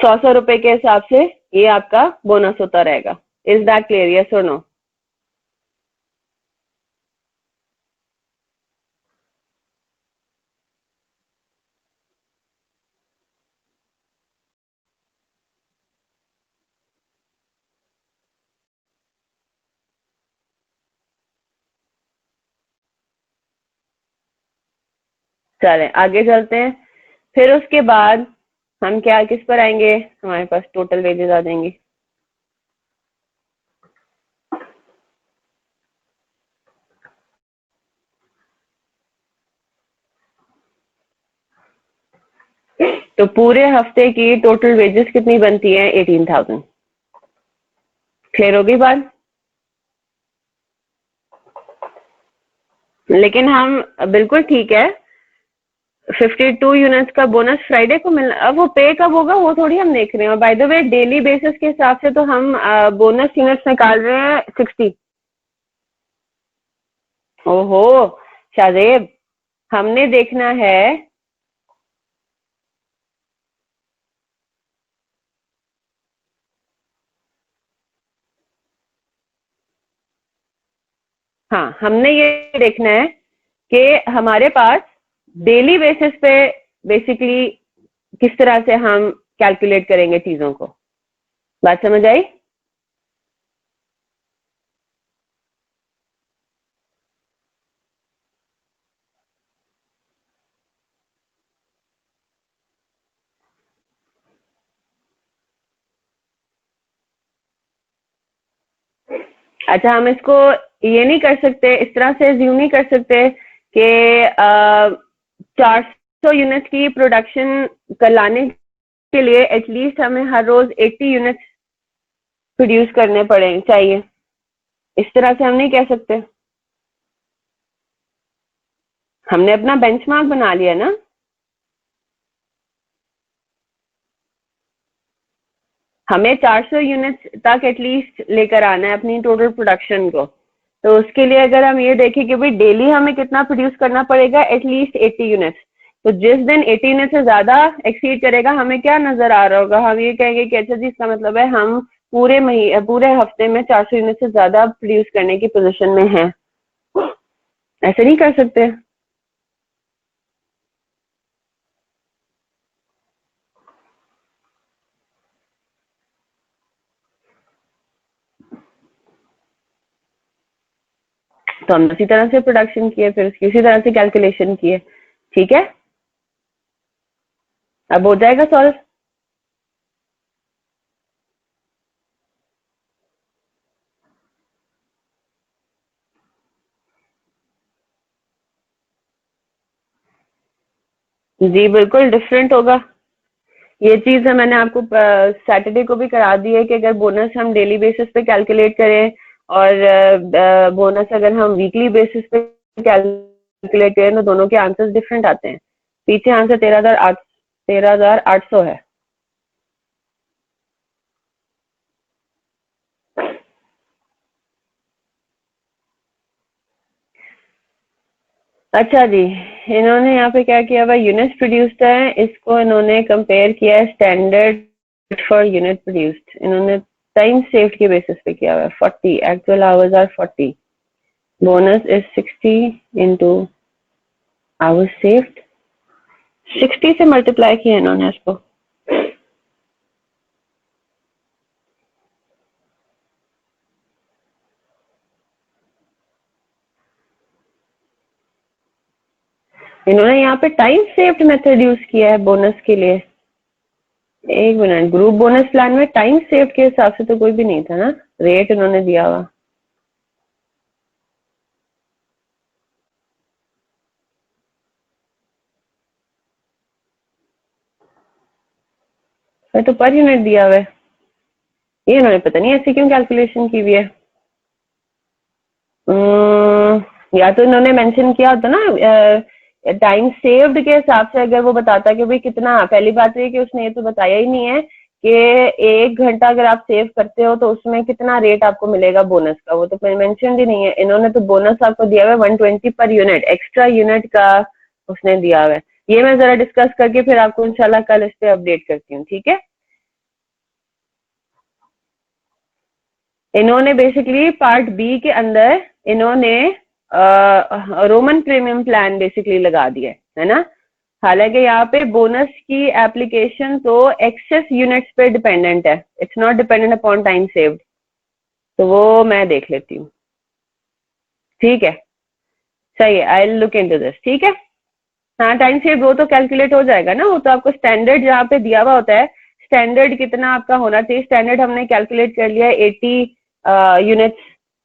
100 रुपए के हिसाब से ये आपका बोनस होता रहेगा। Is that clear? यस और नो? चले आगे चलते हैं। फिर उसके बाद हम क्या किस पर आएंगे? हमारे पास टोटल वेजेस आ जाएंगी। तो पूरे हफ्ते की टोटल वेजेस कितनी बनती है? 18,000। क्लियर होगी बात? लेकिन हम बिल्कुल ठीक है, 52 यूनिट्स का बोनस फ्राइडे को मिलना, अब वो पे कब होगा वो थोड़ी हम देख रहे हैं। और by the way daily basis के हिसाब से तो हम बोनस यूनिट्स निकाल रहे हैं 60। ओहो शाहजेब, हमने देखना है। हाँ, हमने ये देखना है कि हमारे पास डेली बेसिस पे बेसिकली किस तरह से हम कैलकुलेट करेंगे चीजों को। बात समझ आई? अच्छा, हम इसको ये नहीं कर सकते, इस तरह से ज्यूम नहीं कर सकते कि 400 यूनिट की प्रोडक्शन लाने के लिए एटलीस्ट हमें हर रोज 80 यूनिट प्रोड्यूस करने पड़े चाहिए। इस तरह से हम नहीं कह सकते। हमने अपना बेंचमार्क बना लिया ना। हमें 400 यूनिट तक एटलीस्ट लेकर आना है अपनी टोटल प्रोडक्शन को। तो उसके लिए अगर हम ये देखें कि भाई डेली हमें कितना प्रोड्यूस करना पड़ेगा, एटलीस्ट 80 यूनिट्स। तो जिस दिन 80 यूनिट से ज्यादा एक्सीड करेगा, हमें क्या नजर आ रहा होगा? हम ये कहेंगे कि अच्छा जी, इसका मतलब है हम पूरे हफ्ते में 400 यूनिट से ज्यादा प्रोड्यूस करने की पोजीशन में हैं। ऐसे नहीं कर सकते। तो हमने उसी तरह से प्रोडक्शन किए, फिर उसकी उसी तरह से कैलकुलेशन किए। ठीक है, अब हो जाएगा सॉल्व। जी बिल्कुल डिफरेंट होगा। ये चीज है, मैंने आपको सैटरडे को भी करा दी है कि अगर बोनस हम डेली बेसिस पे कैलकुलेट करें और बोनस अगर हम वीकली बेसिस पे कैलकुलेट करें तो दोनों के आंसर्स डिफरेंट आते हैं। पीछे आंसर 13,800 है। अच्छा जी, इन्होंने यहाँ पे क्या किया हुआ? यूनिट्स प्रोड्यूस्ड है, इसको इन्होंने कंपेयर किया है स्टैंडर्ड फॉर यूनिट प्रोड्यूस्ड। इन्होंने टाइम सेव्ड के बेसिस पे किया हुआ है। 40 actual hours are 40, bonus is 60 into hours saved. 60 से मल्टीप्लाई किया इन्होंने इसको। इन्होंने यहाँ पे टाइम सेव्ड मेथड यूज किया है बोनस के लिए। एक मिनट, ग्रुप बोनस प्लान में टाइम सेव्ड के हिसाब से तो कोई भी नहीं था ना, रेट इन्होंने दिया हुआ। तो पर यूनिट दिया हुआ है। ये इन्होंने पता नहीं ऐसे क्यों कैलकुलेशन की हुई है। या तो इन्होंने मेंशन किया होता ना टाइम सेव्ड के हिसाब से अगर वो बताता कि भाई कितना, पहली बात तो ये कि उसने ये तो बताया ही नहीं है कि 1 घंटा अगर आप सेव करते हो तो उसमें कितना रेट आपको मिलेगा बोनस का, वो तो मेंशन ही नहीं है। इन्होंने तो बोनस आपको दिया हुआ है 120 पर यूनिट, एक्स्ट्रा यूनिट का उसने दिया हुआ है। ये मैं जरा डिस्कस करके फिर आपको इंशाल्लाह कल इस पे अपडेट करती हूँ, ठीक है। इन्होंने बेसिकली पार्ट बी के अंदर इन्होंने रोमन प्रीमियम प्लान बेसिकली लगा दिया है ना। हालांकि यहाँ पे बोनस की एप्लीकेशन तो एक्सेस यूनिट्स पे डिपेंडेंट है, it's not dependent upon time saved. तो वो मैं देख लेती हूँ, ठीक है, सही है, आई लुक इनटू दिस, ठीक है। हाँ टाइम सेव वो तो कैलकुलेट हो जाएगा ना, वो तो आपको स्टैंडर्ड जहाँ पे दिया हुआ होता है, स्टैंडर्ड कितना आपका होना चाहिए, स्टैंडर्ड हमने कैलकुलेट कर लिया है 80 यूनिट्स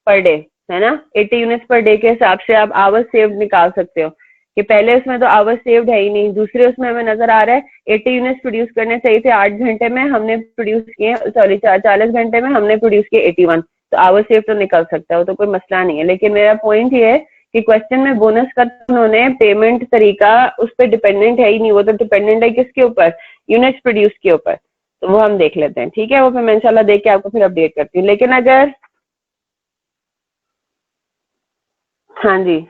पर डे, है ना। 80 यूनिट्स पर डे के हिसाब से आप आवर्स सेव्ड निकाल सकते हो, कि पहले उसमें तो आवर्स सेव्ड है ही नहीं, दूसरे उसमें हमें नजर आ रहा है 80 यूनिट्स प्रोड्यूस करने चाहिए थे 8 घंटे में, हमने प्रोड्यूस किए, सॉरी 40 घंटे में हमने प्रोड्यूस किए 81, तो आवर्स सेव तो निकल सकता है, वो तो कोई मसला नहीं है। लेकिन मेरा पॉइंट ये है कि क्वेश्चन में बोनस का उन्होंने पेमेंट तरीका उस पर डिपेंडेंट है ही नहीं, वो तो डिपेंडेंट है किसके ऊपर, यूनिट्स प्रोड्यूस के ऊपर। तो वो हम देख लेते हैं, ठीक है, वो फिर मैं इंशाल्लाह देख के आपको फिर अपडेट करती हूँ। लेकिन अगर, हाँ जी,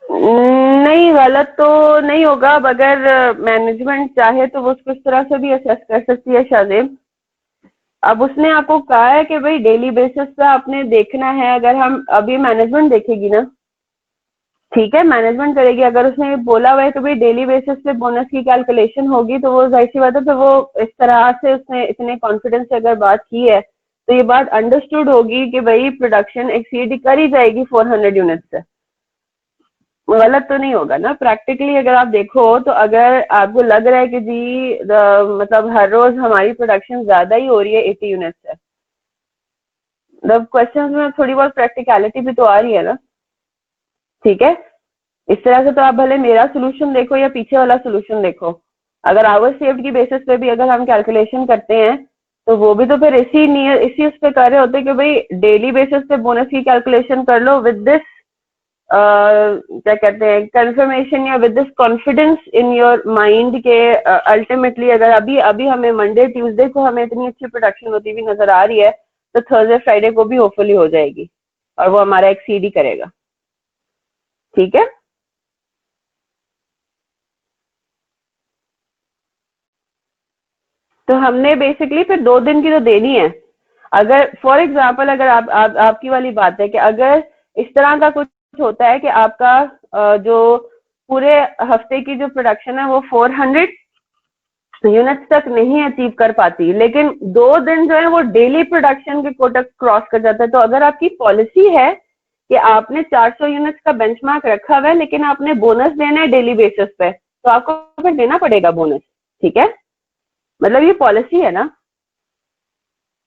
नहीं गलत तो नहीं होगा, अब अगर मैनेजमेंट चाहे तो वो उसको इस तरह से भी असेस कर सकती है शाजिब। अब उसने आपको कहा है कि भाई डेली बेसिस पे आपने देखना है, अगर हम अभी मैनेजमेंट देखेगी ना, ठीक है, मैनेजमेंट करेगी, अगर उसने बोला हुआ है कि भाई डेली बेसिस पे बोनस की कैलकुलेशन होगी, तो वो जाहिर सी बात है, तो वो इस तरह से उसने इतने कॉन्फिडेंस से अगर बात की है तो ये बात अंडरस्टूड होगी कि भाई प्रोडक्शन एक्सीड कर ही जाएगी 400 यूनिट से। गलत तो नहीं होगा ना, प्रैक्टिकली अगर आप देखो तो अगर आपको लग रहा है कि जी मतलब हर रोज हमारी प्रोडक्शन ज्यादा ही हो रही है 80 यूनिट से, मतलब क्वेश्चन में थोड़ी बहुत प्रैक्टिकलिटी भी तो आ रही है ना, ठीक है। इस तरह से तो आप भले मेरा सोल्यूशन देखो या पीछे वाला सोल्यूशन देखो, अगर आवर सेव्ड की बेसिस पे भी अगर हम कैलकुलेशन करते हैं तो वो भी तो फिर इसी उस पे कर रहे होते कि भाई डेली बेसिस पे बोनस की कैलकुलेशन कर लो विद दिस क्या कहते हैं कंफर्मेशन, या with this confidence in your mind के अल्टीमेटली अगर अभी अभी हमें मंडे ट्यूसडे को हमें इतनी अच्छी प्रोडक्शन होती हुई नजर आ रही है, तो थर्सडे फ्राइडे को भी होपफुली हो जाएगी और वो हमारा एक्सीड ही करेगा, ठीक है। तो हमने बेसिकली फिर 2 दिन की तो देनी है। अगर फॉर एग्जाम्पल अगर आपकी वाली बात है कि अगर इस तरह का कुछ होता है कि आपका जो पूरे हफ्ते की जो प्रोडक्शन है वो 400 यूनिट्स तक नहीं अचीव कर पाती, लेकिन 2 दिन जो है वो डेली प्रोडक्शन के कोटा क्रॉस कर जाता है, तो अगर आपकी पॉलिसी है कि आपने 400 यूनिट्स का बेंचमार्क रखा हुआ है लेकिन आपने बोनस देना है डेली बेसिस पे, तो आपको फिर देना पड़ेगा बोनस, ठीक है। मतलब ये पॉलिसी है ना,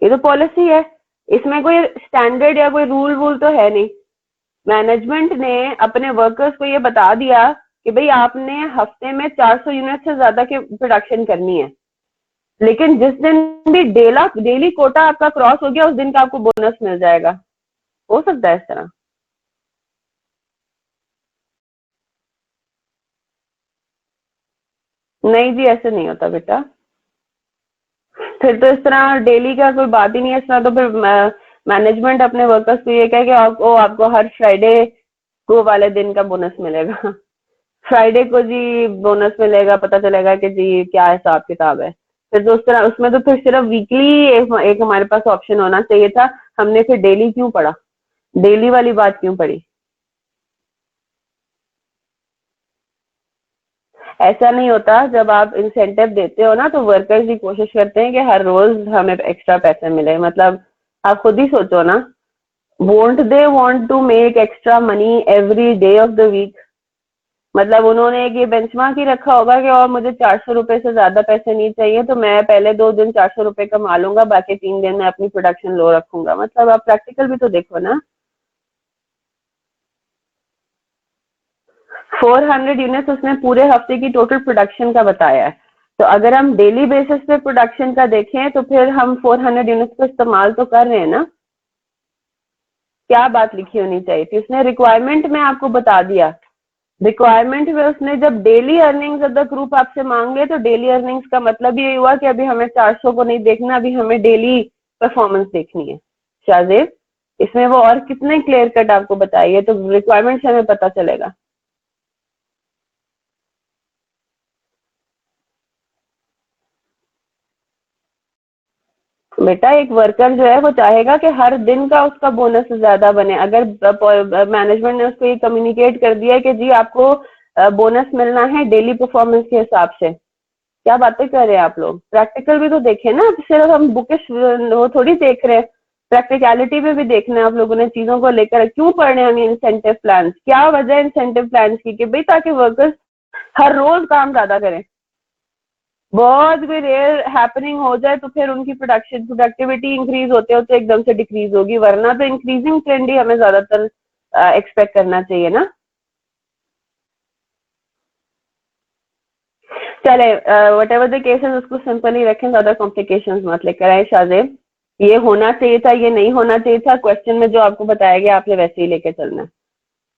ये तो पॉलिसी है, इसमें कोई स्टैंडर्ड या कोई रूल वूल तो है नहीं। मैनेजमेंट ने अपने वर्कर्स को ये बता दिया कि भाई आपने हफ्ते में 400 यूनिट से ज्यादा की प्रोडक्शन करनी है, लेकिन जिस दिन भी डेली कोटा आपका क्रॉस हो गया उस दिन का आपको बोनस मिल जाएगा। हो सकता है इस तरह? नहीं जी, ऐसे नहीं होता बेटा, फिर तो इस तरह डेली का कोई बात ही नहीं है, इस तरह तो फिर मैनेजमेंट अपने वर्कर्स को ये कहे कि आपको आपको हर फ्राइडे को वाले दिन का बोनस मिलेगा। फ्राइडे को जी बोनस मिलेगा, पता चलेगा कि जी क्या हिसाब किताब है। फिर तो उस तरह उसमें तो फिर सिर्फ वीकली एक हमारे पास ऑप्शन होना चाहिए था, हमने फिर डेली क्यों पढ़ा, डेली वाली बात क्यों पढ़ी। ऐसा नहीं होता, जब आप इंसेंटिव देते हो ना तो वर्कर्स भी कोशिश करते हैं कि हर रोज हमें एक्स्ट्रा पैसे मिले, मतलब आप खुद ही सोचो ना, won't they want to make extra money every day of the week. मतलब उन्होंने एक ये बेंचमार्क ही रखा होगा कि और मुझे 400 रुपए से ज्यादा पैसे नहीं चाहिए, तो मैं पहले 2 दिन 400 रुपए कमा लूंगा, बाकी 3 दिन में अपनी प्रोडक्शन लो रखूंगा। मतलब आप प्रैक्टिकल भी तो देखो ना, 400 यूनिट्स उसने पूरे हफ्ते की टोटल प्रोडक्शन का बताया है, तो अगर हम डेली बेसिस पे प्रोडक्शन का देखें तो फिर हम 400 यूनिट्स को इस्तेमाल तो कर रहे हैं ना। क्या बात लिखी होनी चाहिए थी? उसने रिक्वायरमेंट में आपको बता दिया, रिक्वायरमेंट में उसने जब daily earnings of the group आपसे मांगे तो डेली अर्निंग्स का मतलब ये हुआ कि अभी हमें 400 को नहीं देखना, अभी हमें डेली परफॉर्मेंस देखनी है। शाहजेब, इसमें वो और कितने क्लियर कट आपको बताइए, तो रिक्वायरमेंट से हमें पता चलेगा। बेटा एक वर्कर जो है वो चाहेगा कि हर दिन का उसका बोनस ज्यादा बने। अगर मैनेजमेंट ने उसको ये कम्युनिकेट कर दिया है कि जी आपको बोनस मिलना है डेली परफॉर्मेंस के हिसाब से, क्या बातें कर रहे हैं आप लोग? प्रैक्टिकल भी तो देखें ना, सिर्फ हम बुकिश वो थोड़ी देख रहे हैं, प्रैक्टिकलिटी में भी देखना है आप लोगों ने चीजों को लेकर। क्यों पढ़ रहे हैं हम इंसेंटिव प्लान? क्या वजह है इंसेंटिव प्लान की? कि भाई ताकि वर्कर्स हर रोज काम ज्यादा करें, बहुत भी रेयर हैपनिंग हो जाए तो फिर उनकी प्रोडक्टिविटी इंक्रीज होते होते एकदम से डिक्रीज होगी, वरना तो इंक्रीजिंग ट्रेंड ही हमें ज्यादातर एक्सपेक्ट करना चाहिए ना। चले वट एवर द केसेस उसको सिंपल ही रखें, ज्यादा कॉम्प्लिकेशंस मत लेकर आए शाहजेब। ये होना चाहिए था, ये नहीं होना चाहिए था, क्वेश्चन में जो आपको बताया गया आपने वैसे ही लेके चलना है।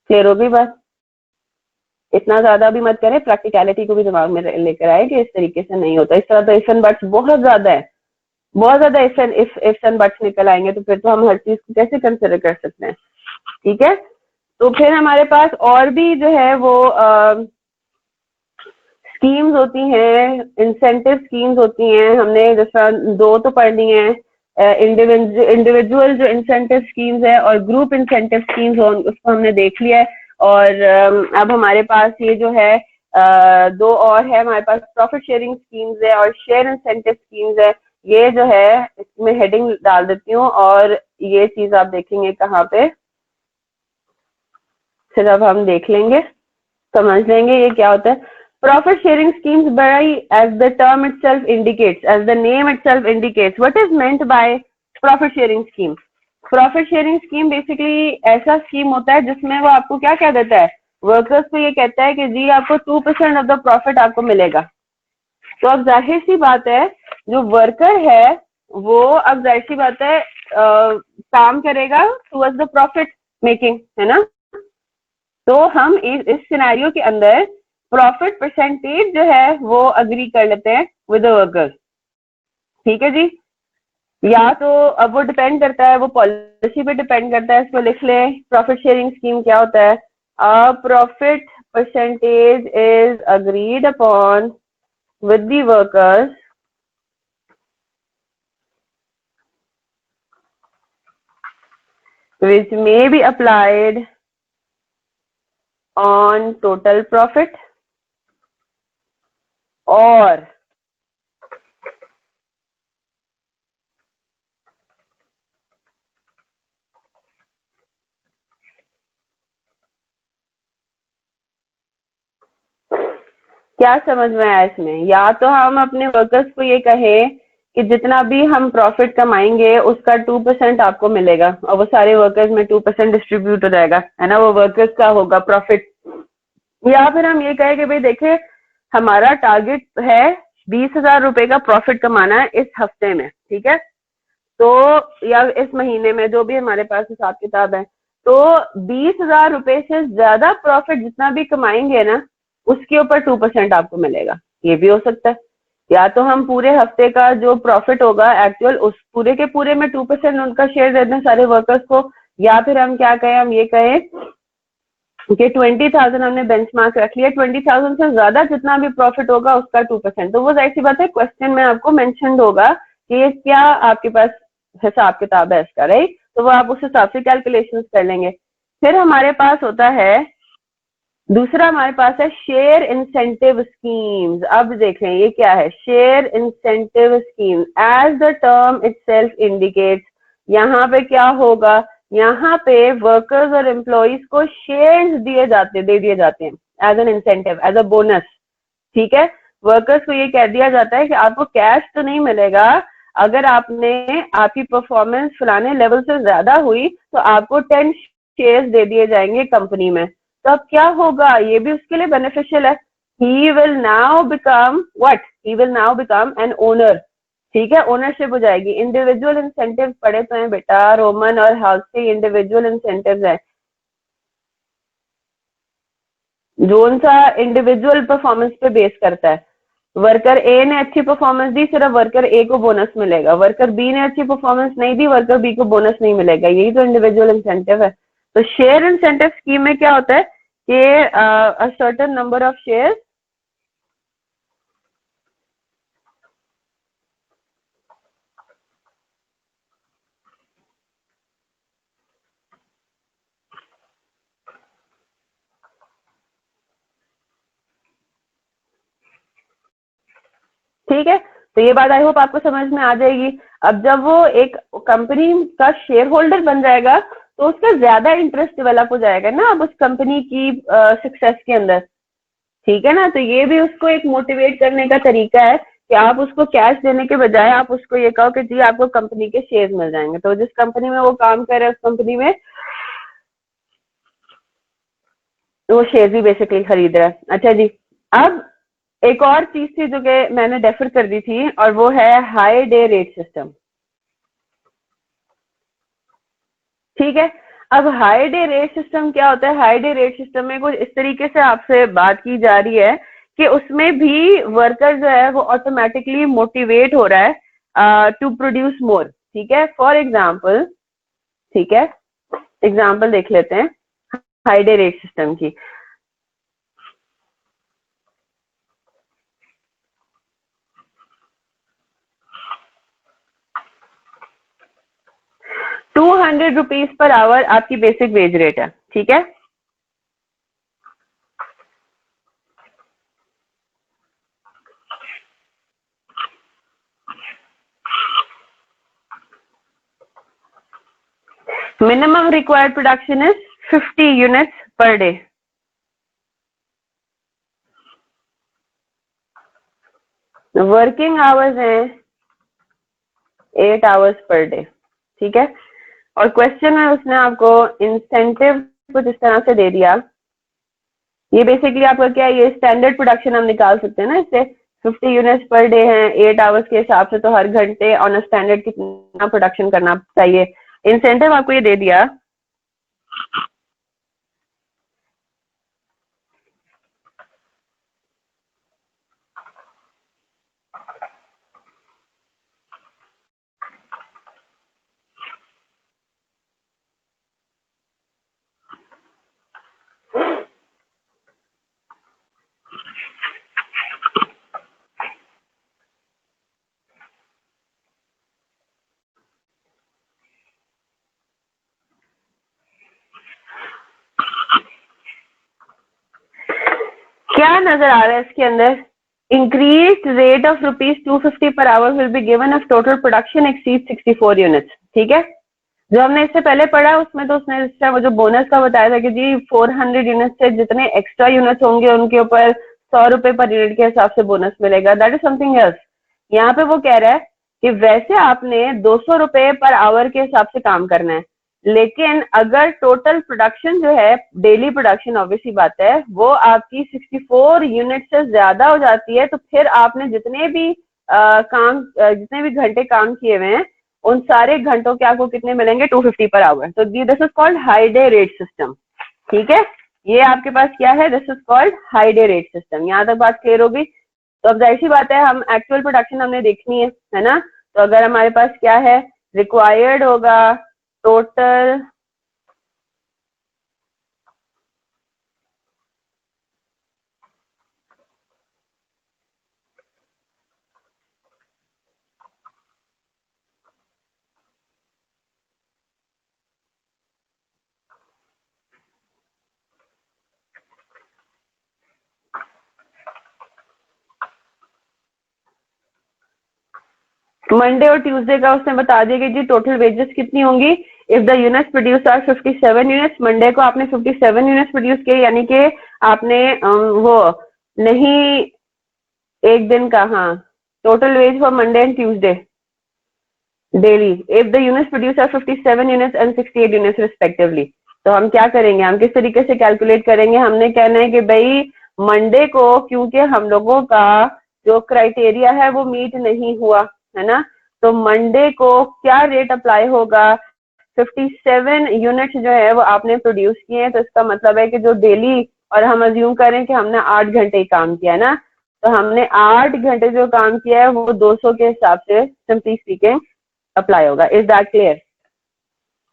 क्लियर होगी बात? इतना ज्यादा भी मत करें, प्रैक्टिकलिटी को भी दिमाग में लेकर आए कि इस तरीके से नहीं होता। इस तरह तो इफ एंड बट्स बहुत ज्यादा है, बहुत ज्यादा इफ एंड बट्स निकल आएंगे तो फिर तो हम हर चीज को कैसे कंसिडर कर सकते हैं? ठीक है, तो फिर हमारे पास और भी जो है वो स्कीम्स होती हैं, इंसेंटिव स्कीम्स होती हैं। हमने जैसा दो तो पढ़ ली हैं, इंडिविजुअल जो इंसेंटिव स्कीम्स है और ग्रुप इंसेंटिव स्कीम्स हो, उसको हमने देख लिया है। और अब हमारे पास ये जो है दो और है हमारे पास, प्रॉफिट शेयरिंग स्कीम्स है और शेयर इंसेंटिव स्कीम्स है। ये जो है इसमें हेडिंग डाल देती हूँ और ये चीज आप देखेंगे कहाँ पे, फिर अब हम देख लेंगे, समझ लेंगे ये क्या होता है। Profit sharing schemes by, as the term itself indicates, as the name itself indicates, what is meant by profit sharing scheme? Profit sharing scheme basically ऐसा स्कीम होता है जिसमें वो आपको क्या कह देता है, वर्कर्स को ये कहता है कि जी आपको 2% ऑफ द प्रॉफिट आपको मिलेगा। तो अब जाहिर सी बात है जो वर्कर है वो अब जाहिर सी बात है काम करेगा टुवर्ड्स द प्रॉफिट मेकिंग, है ना। तो हम इस सिनेरियो के अंदर प्रॉफिट परसेंटेज जो है वो अग्री कर लेते हैं विद द वर्कर्स। ठीक है जी, या तो अब वो डिपेंड करता है, वो पॉलिसी पे डिपेंड करता है। इसको लिख लें, प्रॉफिट शेयरिंग स्कीम क्या होता है? Profit percentage is agreed upon with the workers which may be applied on total profit or क्या समझ में आया इसमें? या तो हम अपने वर्कर्स को ये कहें कि जितना भी हम प्रॉफिट कमाएंगे उसका 2% आपको मिलेगा और वो सारे वर्कर्स में 2% डिस्ट्रीब्यूट हो जाएगा, है ना, वो वर्कर्स का होगा प्रॉफिट। या फिर हम ये कहें कि भाई देखिए हमारा टारगेट है 20,000 रुपए का प्रॉफिट कमाना है इस हफ्ते में, ठीक है, तो या इस महीने में, जो भी हमारे पास हिसाब किताब है, तो 20,000 रुपए से ज्यादा प्रॉफिट जितना भी कमाएंगे ना उसके ऊपर 2% आपको मिलेगा। ये भी हो सकता है। या तो हम पूरे हफ्ते का जो प्रॉफिट होगा एक्चुअल उस पूरे के पूरे में 2% उनका शेयर दे दें सारे वर्कर्स को, या फिर हम क्या कहें, हम ये कहें कि 20,000 हमने बेंचमार्क रख लिया, 20,000 से ज्यादा जितना भी प्रॉफिट होगा उसका 2%। तो वो जाहिर सी बात है क्वेश्चन में आपको मेंशन होगा कि ये क्या आपके पास हिसाब किताब है इसका, राइट। तो वो आप उस हिसाब से कैलकुलेशंस कर लेंगे। फिर हमारे पास होता है दूसरा, हमारे पास है शेयर इंसेंटिव स्कीम्स। अब देखें ये क्या है, share incentive scheme. As the term itself indicates, यहाँ पे क्या होगा, यहाँ पे वर्कर्स और एम्प्लॉइज को शेयर्स दे दिए जाते हैं as an incentive, as a bonus. ठीक है, वर्कर्स को ये कह दिया जाता है कि आपको कैश तो नहीं मिलेगा, अगर आपकी परफॉर्मेंस फलाने लेवल से ज्यादा हुई तो आपको 10 शेयर्स दे दिए जाएंगे कंपनी में। तो अब क्या होगा, ये भी उसके लिए बेनिफिशियल है। He will now become what, he will now become an owner. ठीक है, ओनरशिप हो जाएगी। इंडिविजुअल इंसेंटिव पढ़े तो हैं बेटा, रोमन और हाउस के इंडिविजुअल इंसेंटिव है। जोन सा इंडिविजुअल परफॉर्मेंस पे बेस करता है। वर्कर ए ने अच्छी परफॉर्मेंस दी, सिर्फ वर्कर ए को बोनस मिलेगा। वर्कर बी ने अच्छी परफॉर्मेंस नहीं दी, वर्कर बी को बोनस नहीं मिलेगा। यही तो इंडिविजुअल इंसेंटिव है। तो शेयर इंसेंटिव स्कीम में क्या होता है कि a certain number of share, ठीक है। तो ये बात आई होप आपको समझ में आ जाएगी। अब जब वो एक कंपनी का शेयर होल्डर बन जाएगा तो उसका ज्यादा इंटरेस्ट डेवलप हो जाएगा ना अब उस कंपनी की सक्सेस के अंदर, ठीक है ना। तो ये भी उसको एक मोटिवेट करने का तरीका है कि आप उसको कैश देने के बजाय आप उसको ये कहो कि जी आपको कंपनी के शेयर मिल जाएंगे। तो जिस कंपनी में वो काम कर रहा है उस कंपनी में वो शेयर भी बेसिकली खरीद रहा है। अच्छा जी, अब एक और चीज थी जो कि मैंने डेफर कर दी थी और वो है हाई डे रेट सिस्टम, ठीक है। अब हाई डे रेट सिस्टम क्या होता है? हाई डे रेट सिस्टम में कुछ इस तरीके से आपसे बात की जा रही है कि उसमें भी वर्कर जो है वो ऑटोमेटिकली मोटिवेट हो रहा है टू प्रोड्यूस मोर, ठीक है। फॉर एग्जाम्पल, ठीक है, एग्जाम्पल देख लेते हैं हाई डे रेट सिस्टम की। 200 रुपीज पर आवर आपकी बेसिक वेज रेट है, ठीक है। Minimum required production is 50 units per day. Working hours हैं 8 आवर्स पर डे, ठीक है। और क्वेश्चन में उसने आपको इंसेंटिव कुछ इस तरह से दे दिया। ये बेसिकली आपका क्या है, ये स्टैंडर्ड प्रोडक्शन हम निकाल सकते हैं ना इससे। 50 यूनिट्स पर डे हैं 8 आवर्स के हिसाब से, तो हर घंटे ऑन अ स्टैंडर्ड कितना प्रोडक्शन करना चाहिए। इंसेंटिव आपको ये दे दिया। क्या नजर आ रहा है इसके अंदर? Increase rate of ₹250 per hour will be given if total production exceed 64 units, ठीक है। जो हमने इससे पहले पढ़ा उसमें तो उसने इसका वो जो बोनस का बताया था कि जी 400 यूनिट से जितने एक्स्ट्रा यूनिट्स होंगे उनके ऊपर ₹100 पर यूनिट के हिसाब से बोनस मिलेगा। That is something else. यहाँ पे वो कह रहा है कि वैसे आपने ₹200 पर आवर के हिसाब से काम करना है, लेकिन अगर टोटल प्रोडक्शन जो है डेली प्रोडक्शन ऑब्वियसली बात है वो आपकी 64 यूनिट से ज्यादा हो जाती है, तो फिर आपने जितने भी जितने भी घंटे काम किए हुए हैं उन सारे घंटों के आपको कितने मिलेंगे? 250 पर आवर। तो this is called high day rate system, ठीक है। ये आपके पास क्या है? This is called high day rate system. यहाँ तक बात क्लियर होगी? तो अब जाहिर सी बात है हम एक्चुअल प्रोडक्शन हमने देखनी है ना। तो अगर हमारे पास क्या है, रिक्वायर्ड होगा टोटल मंडे और ट्यूसडे का उसने बता दिया कि जी टोटल वेजेस कितनी होंगी। If the units produce are 57 units, Monday को आपने 57 यूनिट्स प्रोड्यूस किए, यानी कि आपने वो नहीं एक दिन का, हाँ, total wage for Monday and Tuesday daily if the units produce are 57 units and 68 units respectively. तो हम क्या करेंगे, हम किस तरीके से कैलकुलेट करेंगे? हमने कहना है कि भाई मंडे को क्योंकि हम लोगों का जो क्राइटेरिया है वो मीट नहीं हुआ, है ना, तो मंडे को क्या रेट अप्लाई होगा, 57 यूनिट्स जो है वो आपने प्रोड्यूस किए हैं, तो इसका मतलब है कि जो डेली, और हम अज्यूम करें कि हमने 8 घंटे ही काम किया ना, तो हमने 8 घंटे जो काम किया है वो 200 के हिसाब से सिंपली स्पीकिंग अप्लाई होगा। Is that clear?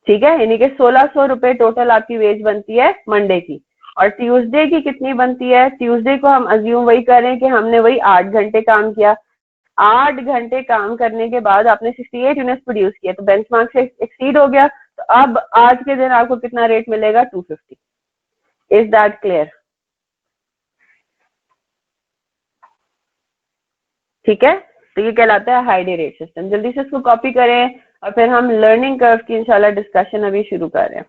ठीक है, यानी कि 1600 रुपए टोटल आपकी वेज बनती है मंडे की। और ट्यूसडे की कितनी बनती है? ट्यूसडे को हम अज्यूम वही करें कि हमने वही 8 घंटे काम किया, 8 घंटे काम करने के बाद आपने 68 यूनिट्स प्रोड्यूस किया, तो बेंचमार्क से एक्सीड हो गया, तो अब आज के दिन आपको कितना रेट मिलेगा? 250। Is that clear? ठीक है, तो ये कहलाता है हाई डे रेट सिस्टम। जल्दी से इसको कॉपी करें और फिर हम लर्निंग कर्व की इंशाल्लाह डिस्कशन अभी शुरू कर रहे हैं।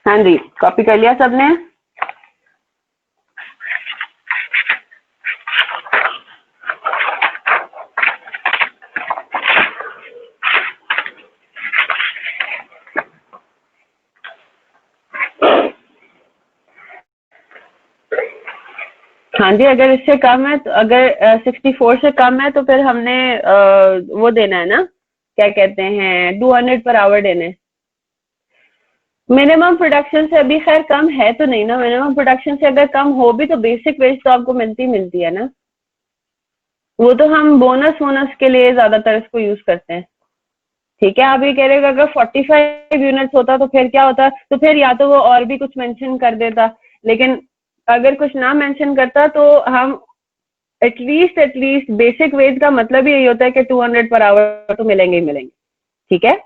हाँ जी, कॉपी कर लिया सबने? हाँ जी, अगर इससे कम है तो, अगर 64 से कम है तो फिर हमने वो देना है ना, क्या कहते हैं, 200 पर आवर देने। मिनिमम प्रोडक्शन से अभी खैर कम है तो नहीं ना, मिनिमम प्रोडक्शन से अगर कम हो भी तो बेसिक वेज तो आपको मिलती है ना, वो तो हम बोनस वोनस के लिए ज्यादातर इसको यूज करते हैं। ठीक है, आप ये कह रहे हो अगर 45 यूनिट्स होता तो फिर क्या होता, तो फिर या तो वो और भी कुछ मेंशन कर देता, लेकिन अगर कुछ ना मेंशन करता तो हम एटलीस्ट बेसिक वेज का मतलब ही यही होता है कि 200 पर आवर तो मिलेंगे ही मिलेंगे। ठीक है,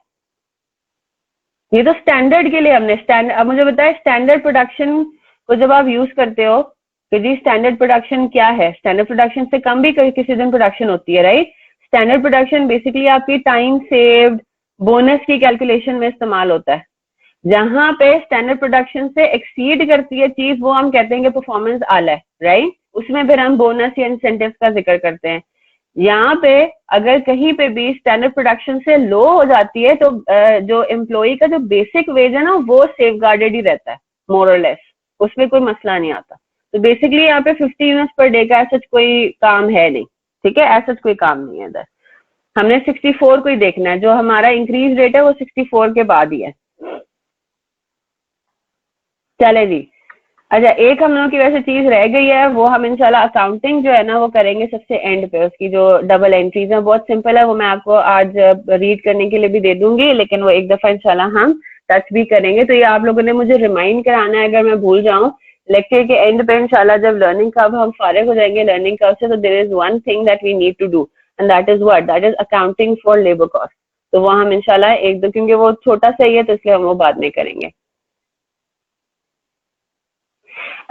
ये तो स्टैंडर्ड के लिए हमने स्टैंडर्ड, अब मुझे बताया स्टैंडर्ड प्रोडक्शन को जब आप यूज करते हो कि जी स्टैंडर्ड प्रोडक्शन क्या है, स्टैंडर्ड प्रोडक्शन से कम भी किसी दिन प्रोडक्शन होती है, राइट। स्टैंडर्ड प्रोडक्शन बेसिकली आपकी टाइम सेव्ड, बोनस की कैलकुलेशन में इस्तेमाल होता है। जहां पे स्टैंडर्ड प्रोडक्शन से एक्सीड करती है चीज, वो हम कहते हैं कि परफॉर्मेंस आला है, राइट। उसमें फिर हम बोनस या इंसेंटिव का जिक्र करते हैं। यहाँ पे अगर कहीं पे भी स्टैंडर्ड प्रोडक्शन से लो हो जाती है तो जो एम्प्लॉय का जो बेसिक वेज है ना वो सेफ गार्डेड ही रहता है, मोर और लेस, उसमें कोई मसला नहीं आता। तो बेसिकली यहाँ पे 50 यूनिट्स पर डे का ऐसा कोई काम है नहीं। ठीक है, ऐसा कोई काम नहीं है इधर, हमने 64 को ही देखना है, जो हमारा इंक्रीज रेट है वो 64 के बाद ही है। चले जी, अच्छा एक हम लोगों की वैसे चीज रह गई है, वो हम इंशाल्लाह अकाउंटिंग जो है ना वो करेंगे सबसे एंड पे, उसकी जो डबल एंट्रीज है बहुत सिंपल है, वो मैं आपको आज रीड करने के लिए भी दे दूंगी, लेकिन वो एक दफा इंशाल्लाह हम टच भी करेंगे। तो ये आप लोगों ने मुझे रिमाइंड कराना है अगर मैं भूल जाऊं लेक्चर के एंड पे इंशाल्लाह, जब लर्निंग कर्व हम फारिग हो जाएंगे लर्निंग कर्व से, तो there is one thing that we need to do and that is what, that is accounting for labour cost. तो वो हम इंशाल्लाह एक दो, क्योंकि वो छोटा सा ही है तो इसलिए हम वो बाद में करेंगे।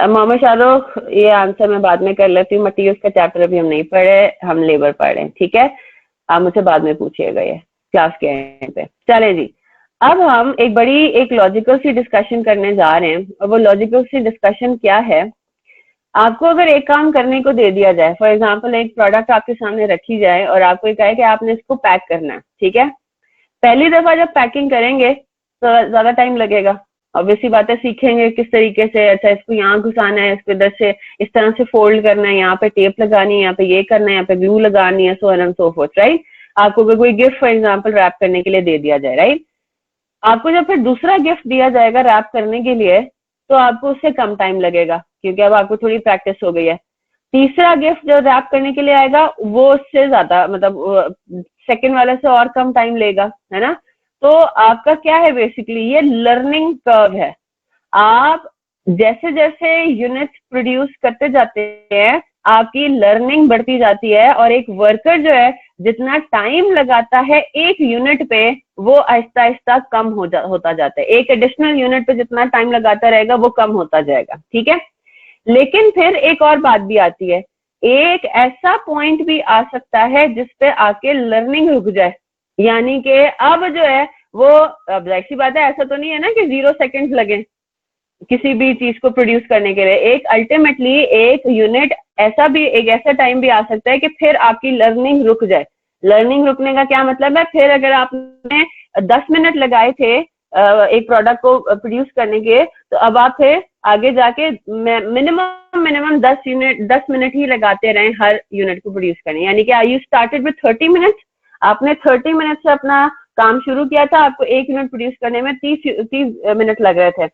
मोहम्मद शाहरुख, ये आंसर मैं बाद में कर लेती हूँ, मटीरियल्स का चैप्टर अभी हम नहीं पढ़े, हम लेबर पढ़ रहे हैं। ठीक है, आप मुझसे बाद में पूछिएगा ये क्लास के एंड पे। चले जी, अब हम एक लॉजिकल सी डिस्कशन करने जा रहे हैं, और वो लॉजिकल सी डिस्कशन क्या है, आपको अगर एक काम करने को दे दिया जाए, फॉर एग्जाम्पल एक प्रोडक्ट आपके सामने रखी जाए और आपको ये कहे कि आपने इसको पैक करना है। ठीक है, पहली दफा जब पैकिंग करेंगे तो ज्यादा टाइम लगेगा, ऑब्वियसली बात है, सीखेंगे किस तरीके से, अच्छा इसको यहाँ घुसाना है, इसको इधर से इस तरह से फोल्ड करना है, यहाँ पे टेप लगानी है, यहाँ पे ये करना है, यहाँ पे ग्लू लगानी है, so and so fourth, right. आपको अगर कोई गिफ्ट फॉर एग्जाम्पल रैप करने के लिए दे दिया जाए, राइट, आपको जब फिर दूसरा गिफ्ट दिया जाएगा रैप करने के लिए तो आपको उससे कम टाइम लगेगा, क्योंकि अब आपको थोड़ी प्रैक्टिस हो गई है। तीसरा गिफ्ट जो रैप करने के लिए आएगा वो उससे ज्यादा, मतलब सेकंड वाले से और कम टाइम लेगा, है ना। तो आपका क्या है, बेसिकली ये लर्निंग कर्व है। आप जैसे जैसे यूनिट्स प्रोड्यूस करते जाते हैं आपकी लर्निंग बढ़ती जाती है, और एक वर्कर जो है जितना टाइम लगाता है एक यूनिट पे वो आहिस्ता आहिस्ता कम होता जाता है, एक एडिशनल यूनिट पे जितना टाइम लगाता रहेगा वो कम होता जाएगा। ठीक है, लेकिन फिर एक और बात भी आती है, एक ऐसा पॉइंट भी आ सकता है जिसपे आके लर्निंग रुक जाए, यानी कि अब जो है वो, अब ऐसी बात है, ऐसा तो नहीं है ना कि 0 सेकेंड लगे किसी भी चीज को प्रोड्यूस करने के लिए, एक अल्टीमेटली एक यूनिट ऐसा भी, एक ऐसा टाइम भी आ सकता है कि फिर आपकी लर्निंग रुक जाए। लर्निंग रुकने का क्या मतलब है, फिर अगर आपने 10 मिनट लगाए थे एक प्रोडक्ट को प्रोड्यूस करने के, तो अब आप फिर आगे जाके मिनिमम 10 मिनट ही लगाते रहे हर यूनिट को प्रोड्यूस करने, यानी कि यू स्टार्टेड विद 30 मिनट्स, आपने 30 मिनट से अपना काम शुरू किया था, आपको 1 यूनिट प्रोड्यूस करने में 30 मिनट लग रहे थे,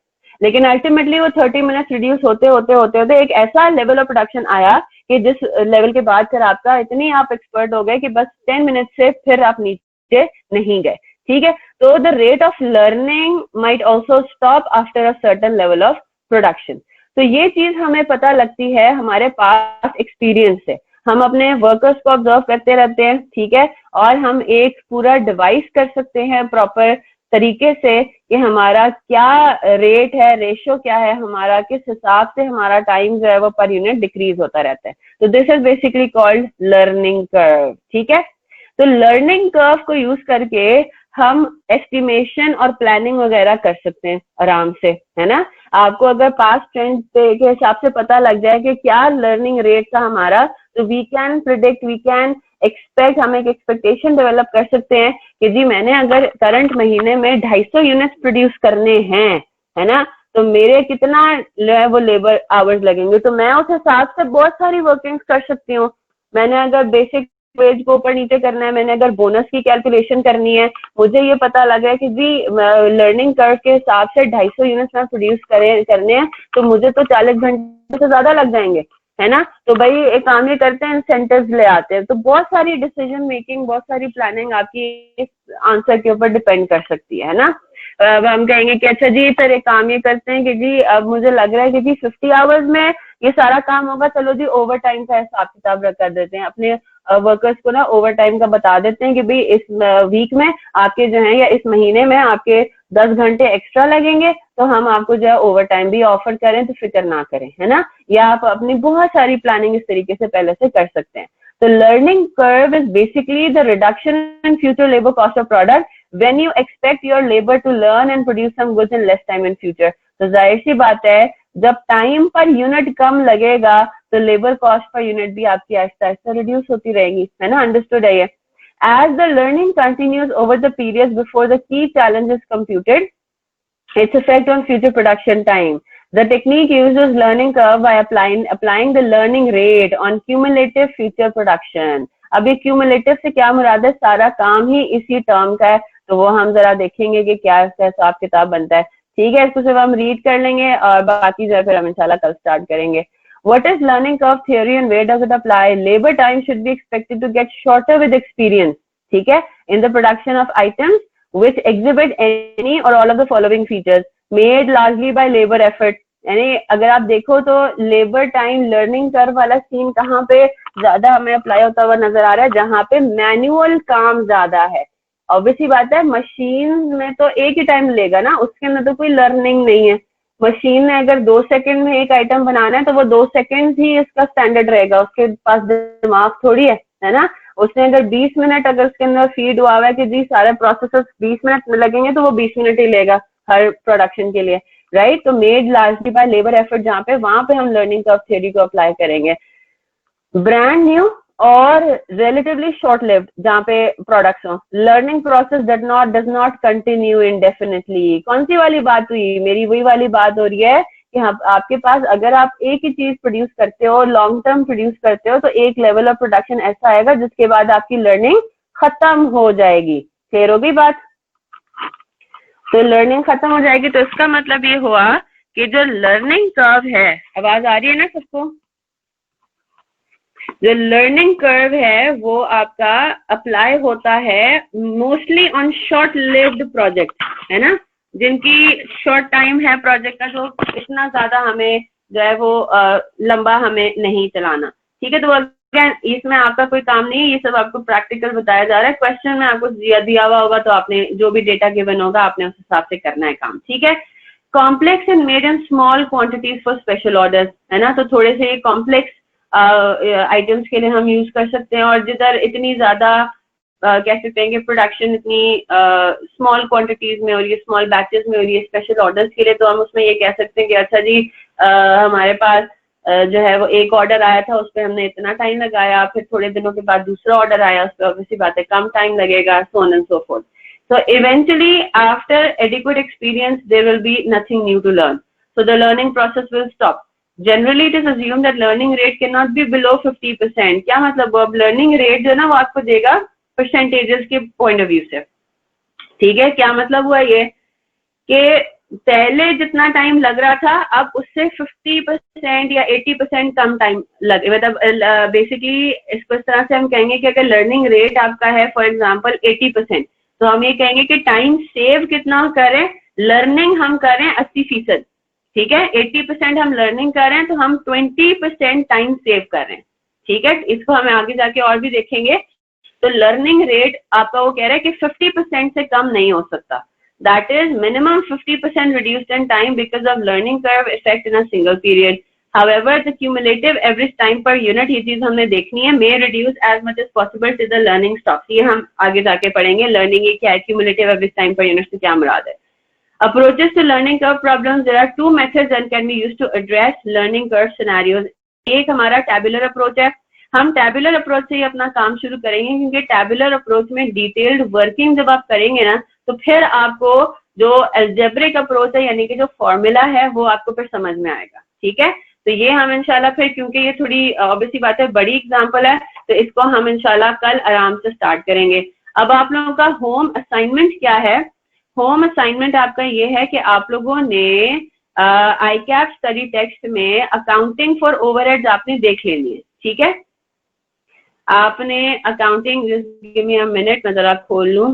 लेकिन अल्टीमेटली वो 30 मिनट रिड्यूस होते होते होते होते एक ऐसा लेवल ऑफ प्रोडक्शन आया कि जिस लेवल के बाद फिर आपका इतनी आप एक्सपर्ट हो गए कि बस 10 मिनट से फिर आप नीचे नहीं गए, ठीक है। तो the rate of learning might also stop after a certain level of production. तो ये चीज हमें पता लगती है हमारे पास एक्सपीरियंस से, हम अपने वर्कर्स को ऑब्जर्व करते रहते हैं, ठीक है, और हम एक पूरा डिवाइस कर सकते हैं प्रॉपर तरीके से कि हमारा क्या रेट है, रेशो क्या है हमारा, किस हिसाब से हमारा टाइम जो है वो पर यूनिट डिक्रीज होता रहता है। तो this is basically called learning curve, ठीक है। तो लर्निंग कर्व को यूज करके हम एस्टिमेशन और प्लानिंग वगैरह कर सकते हैं आराम से, है ना। आपको अगर पास्ट ट्रेंड के हिसाब से पता लग जाए कि क्या लर्निंग रेट था हमारा, तो we can predict, we can expect, हम एक एक्सपेक्टेशन डेवलप कर सकते हैं कि जी मैंने अगर करंट महीने में 250 यूनिट्स प्रोड्यूस करने हैं, है ना, तो मेरे कितना वो लेबर आवर्स लगेंगे, तो मैं उस हिसाब से बहुत सारी वर्किंग्स कर सकती हूँ। मैंने अगर बेसिक वेज को ऊपर नीचे करना है, मैंने अगर बोनस की कैलकुलेशन करनी है, मुझे ये पता लगा है कि जी लर्निंग कर्व के हिसाब से 250 यूनिट्स में प्रोड्यूस करने हैं, तो मुझे तो 40 घंटे से ज्यादा लग जाएंगे, है ना। तो भाई एक काम ये करते हैं, इंसेंटिव्स ले आते हैं। तो बहुत सारी डिसीजन मेकिंग, बहुत सारी प्लानिंग आपकी इस आंसर के ऊपर डिपेंड कर सकती है ना। अब हम कहेंगे कि अच्छा जी फिर एक काम ये करते हैं कि जी अब मुझे लग रहा है कि जी 50 आवर्स में ये सारा काम होगा, चलो जी ओवर टाइम का हिसाब किताब कर देते हैं, अपने वर्कर्स को ना ओवर टाइम का बता देते हैं कि भाई इस वीक में आपके जो है या इस महीने में आपके 10 घंटे एक्स्ट्रा लगेंगे, तो हम आपको जो है ओवर टाइम भी ऑफर करें, तो फिक्र ना करें, है ना। या आप अपनी बहुत सारी प्लानिंग इस तरीके से पहले से कर सकते हैं। तो learning curve is basically the reduction in future labour cost of product when you expect your labor to learn and produce some goods in less time in future। तो जाहिर सी बात है जब टाइम पर यूनिट कम लगेगा तो labour cost per unit भी आपकी Aahista Aahista reduce होती रहेगी, है ना। अंडरस्टूड है ये। As the learning continues over the periods before the key challenge is computed, its effect on future production time. The technique uses learning curve by applying the learning rate on cumulative future production। अब ये cumulative से क्या मुराद है, सारा काम ही इसी term का है, तो वो हम जरा देखेंगे कि क्या इसका हिसाब किताब बनता है, ठीक है। इसको सिर्फ हम रीड कर लेंगे और बाकी जो है फिर हम इंशाल्लाह कल स्टार्ट करेंगे। What is learning curve theory and where does it apply? Labor time should be expected to get shorter with experience, ठीक है, in the production of items which exhibit any or all of the following features made largely by labor effort। यानी अगर आप देखो तो labour time learning curve वाला scene कहाँ पे ज्यादा हमें अप्लाई होता हुआ नजर आ रहा है, जहाँ पे मैनुअल काम ज्यादा है। ऑब्वियसली बात है मशीन में तो एक ही टाइम लेगा ना, उसके अंदर तो कोई लर्निंग नहीं है। मशीन ने अगर 2 सेकंड में एक आइटम बनाना है तो वो 2 सेकंड ही इसका स्टैंडर्ड रहेगा, उसके पास दिमाग थोड़ी है ना। उसने अगर 20 मिनट अगर उसके अंदर फीड हुआ है कि जी सारे प्रोसेसर्स 20 मिनट में लगेंगे, तो वो 20 मिनट ही लेगा हर प्रोडक्शन के लिए, राइट। तो made largely by labour effort जहाँ पे, वहां पे हम लर्निंग कर्व थ्योरी को अप्लाई करेंगे। ब्रांड न्यू और रिलेटिवली शॉर्ट लिव्ड जहाँ पे प्रोडक्ट्स हो, learning process does not continue इंडेफिनिटली। कौन सी वाली बात हुई, मेरी वही वाली बात हो रही है कि आपके पास अगर आप एक ही चीज प्रोड्यूस करते हो, लॉन्ग टर्म प्रोड्यूस करते हो, तो एक लेवल ऑफ प्रोडक्शन ऐसा आएगा जिसके बाद आपकी लर्निंग खत्म हो जाएगी। क्लियर होगी बात। तो लर्निंग खत्म हो जाएगी तो इसका मतलब ये हुआ कि जो लर्निंग कर्व है, आवाज आ रही है ना सबको, जो लर्निंग कर्व है वो आपका अप्लाई होता है mostly on short lived project, है ना, जिनकी शॉर्ट टाइम है प्रोजेक्ट का, जो इतना ज्यादा हमें जो है वो लंबा हमें नहीं चलाना, ठीक है। तो अगेन इसमें आपका कोई काम नहीं है, ये सब आपको प्रैक्टिकल बताया जा रहा है। क्वेश्चन में आपको दिया हुआ होगा तो आपने जो भी डेटा गिवन होगा आपने उस हिसाब से करना है काम, ठीक है। Complex and made in small quantities for special orders, है ना। तो थोड़े से कॉम्प्लेक्स आइटम्स के लिए हम यूज कर सकते हैं, और जिधर इतनी ज्यादा कह सकते हैं कि प्रोडक्शन इतनी स्मॉल क्वांटिटीज में हो रही है, स्मॉल बैचेस में हो रही है स्पेशल ऑर्डर्स के लिए, तो हम उसमें ये कह सकते हैं कि अच्छा जी हमारे पास जो है वो एक ऑर्डर आया था, उस पर हमने इतना टाइम लगाया, फिर थोड़े दिनों के बाद दूसरा ऑर्डर आया, उस पर ऑब्वियसली बात है कम टाइम लगेगा, so on and so fourth. So eventually after adequate experience there will be nothing new to learn। so the learning process will stop. Generally it is assumed that learning rate cannot be below 50%. क्या मतलब, वो अब learning rate जो है ना वो आपको देगा परसेंटेजेस के पॉइंट ऑफ व्यू से, ठीक है। क्या मतलब हुआ ये कि पहले जितना टाइम लग रहा था अब उससे 50% या 80% कम टाइम लगे, मतलब बेसिकली इसको इस तरह से हम कहेंगे कि अगर लर्निंग रेट आपका है फॉर एग्जांपल 80%, तो हम ये कहेंगे कि टाइम सेव कितना करें, लर्निंग हम करें 80%, ठीक है। 80% हम लर्निंग कर रहे हैं तो हम 20% टाइम सेव कर रहे हैं, ठीक है। इसको हमें आगे जाके और भी देखेंगे। तो लर्निंग रेट आपका वो कह रहा है कि 50% से कम नहीं हो सकता, that is minimum 50% reduced in time because of learning curve effect in a single period. However, the cumulative average time per unit, ये चीज हमने देखनी है, may reduce as much as possible till the learning stops. ये हम आगे जाके पढ़ेंगे learning ये क्या है, cumulative average time per unit से क्या मुराद है। Approaches to learning curve problems, there are two methods that can be used to address learning curve scenarios. एक हमारा tabular approach है, हम tabular approach से ही अपना काम शुरू करेंगे क्योंकि tabular approach में detailed working जब आप करेंगे ना तो फिर आपको जो algebraic approach है यानी कि जो फॉर्मूला है वो आपको फिर समझ में आएगा, ठीक है। तो ये हम इंशाल्लाह फिर, क्योंकि ये थोड़ी ऑब्वियसली बात है, बड़ी एग्जांपल है, तो इसको हम इंशाल्लाह कल आराम से स्टार्ट करेंगे। अब आप लोगों का होम असाइनमेंट क्या है? होम असाइनमेंट आपका ये है कि आप लोगों ने ICAP स्टडी टेक्स्ट में अकाउंटिंग फॉर ओवरहेड्स आपने देख लेनी है, ठीक है। आपने accounting, give me a minute, मैं जरा खोल लूं।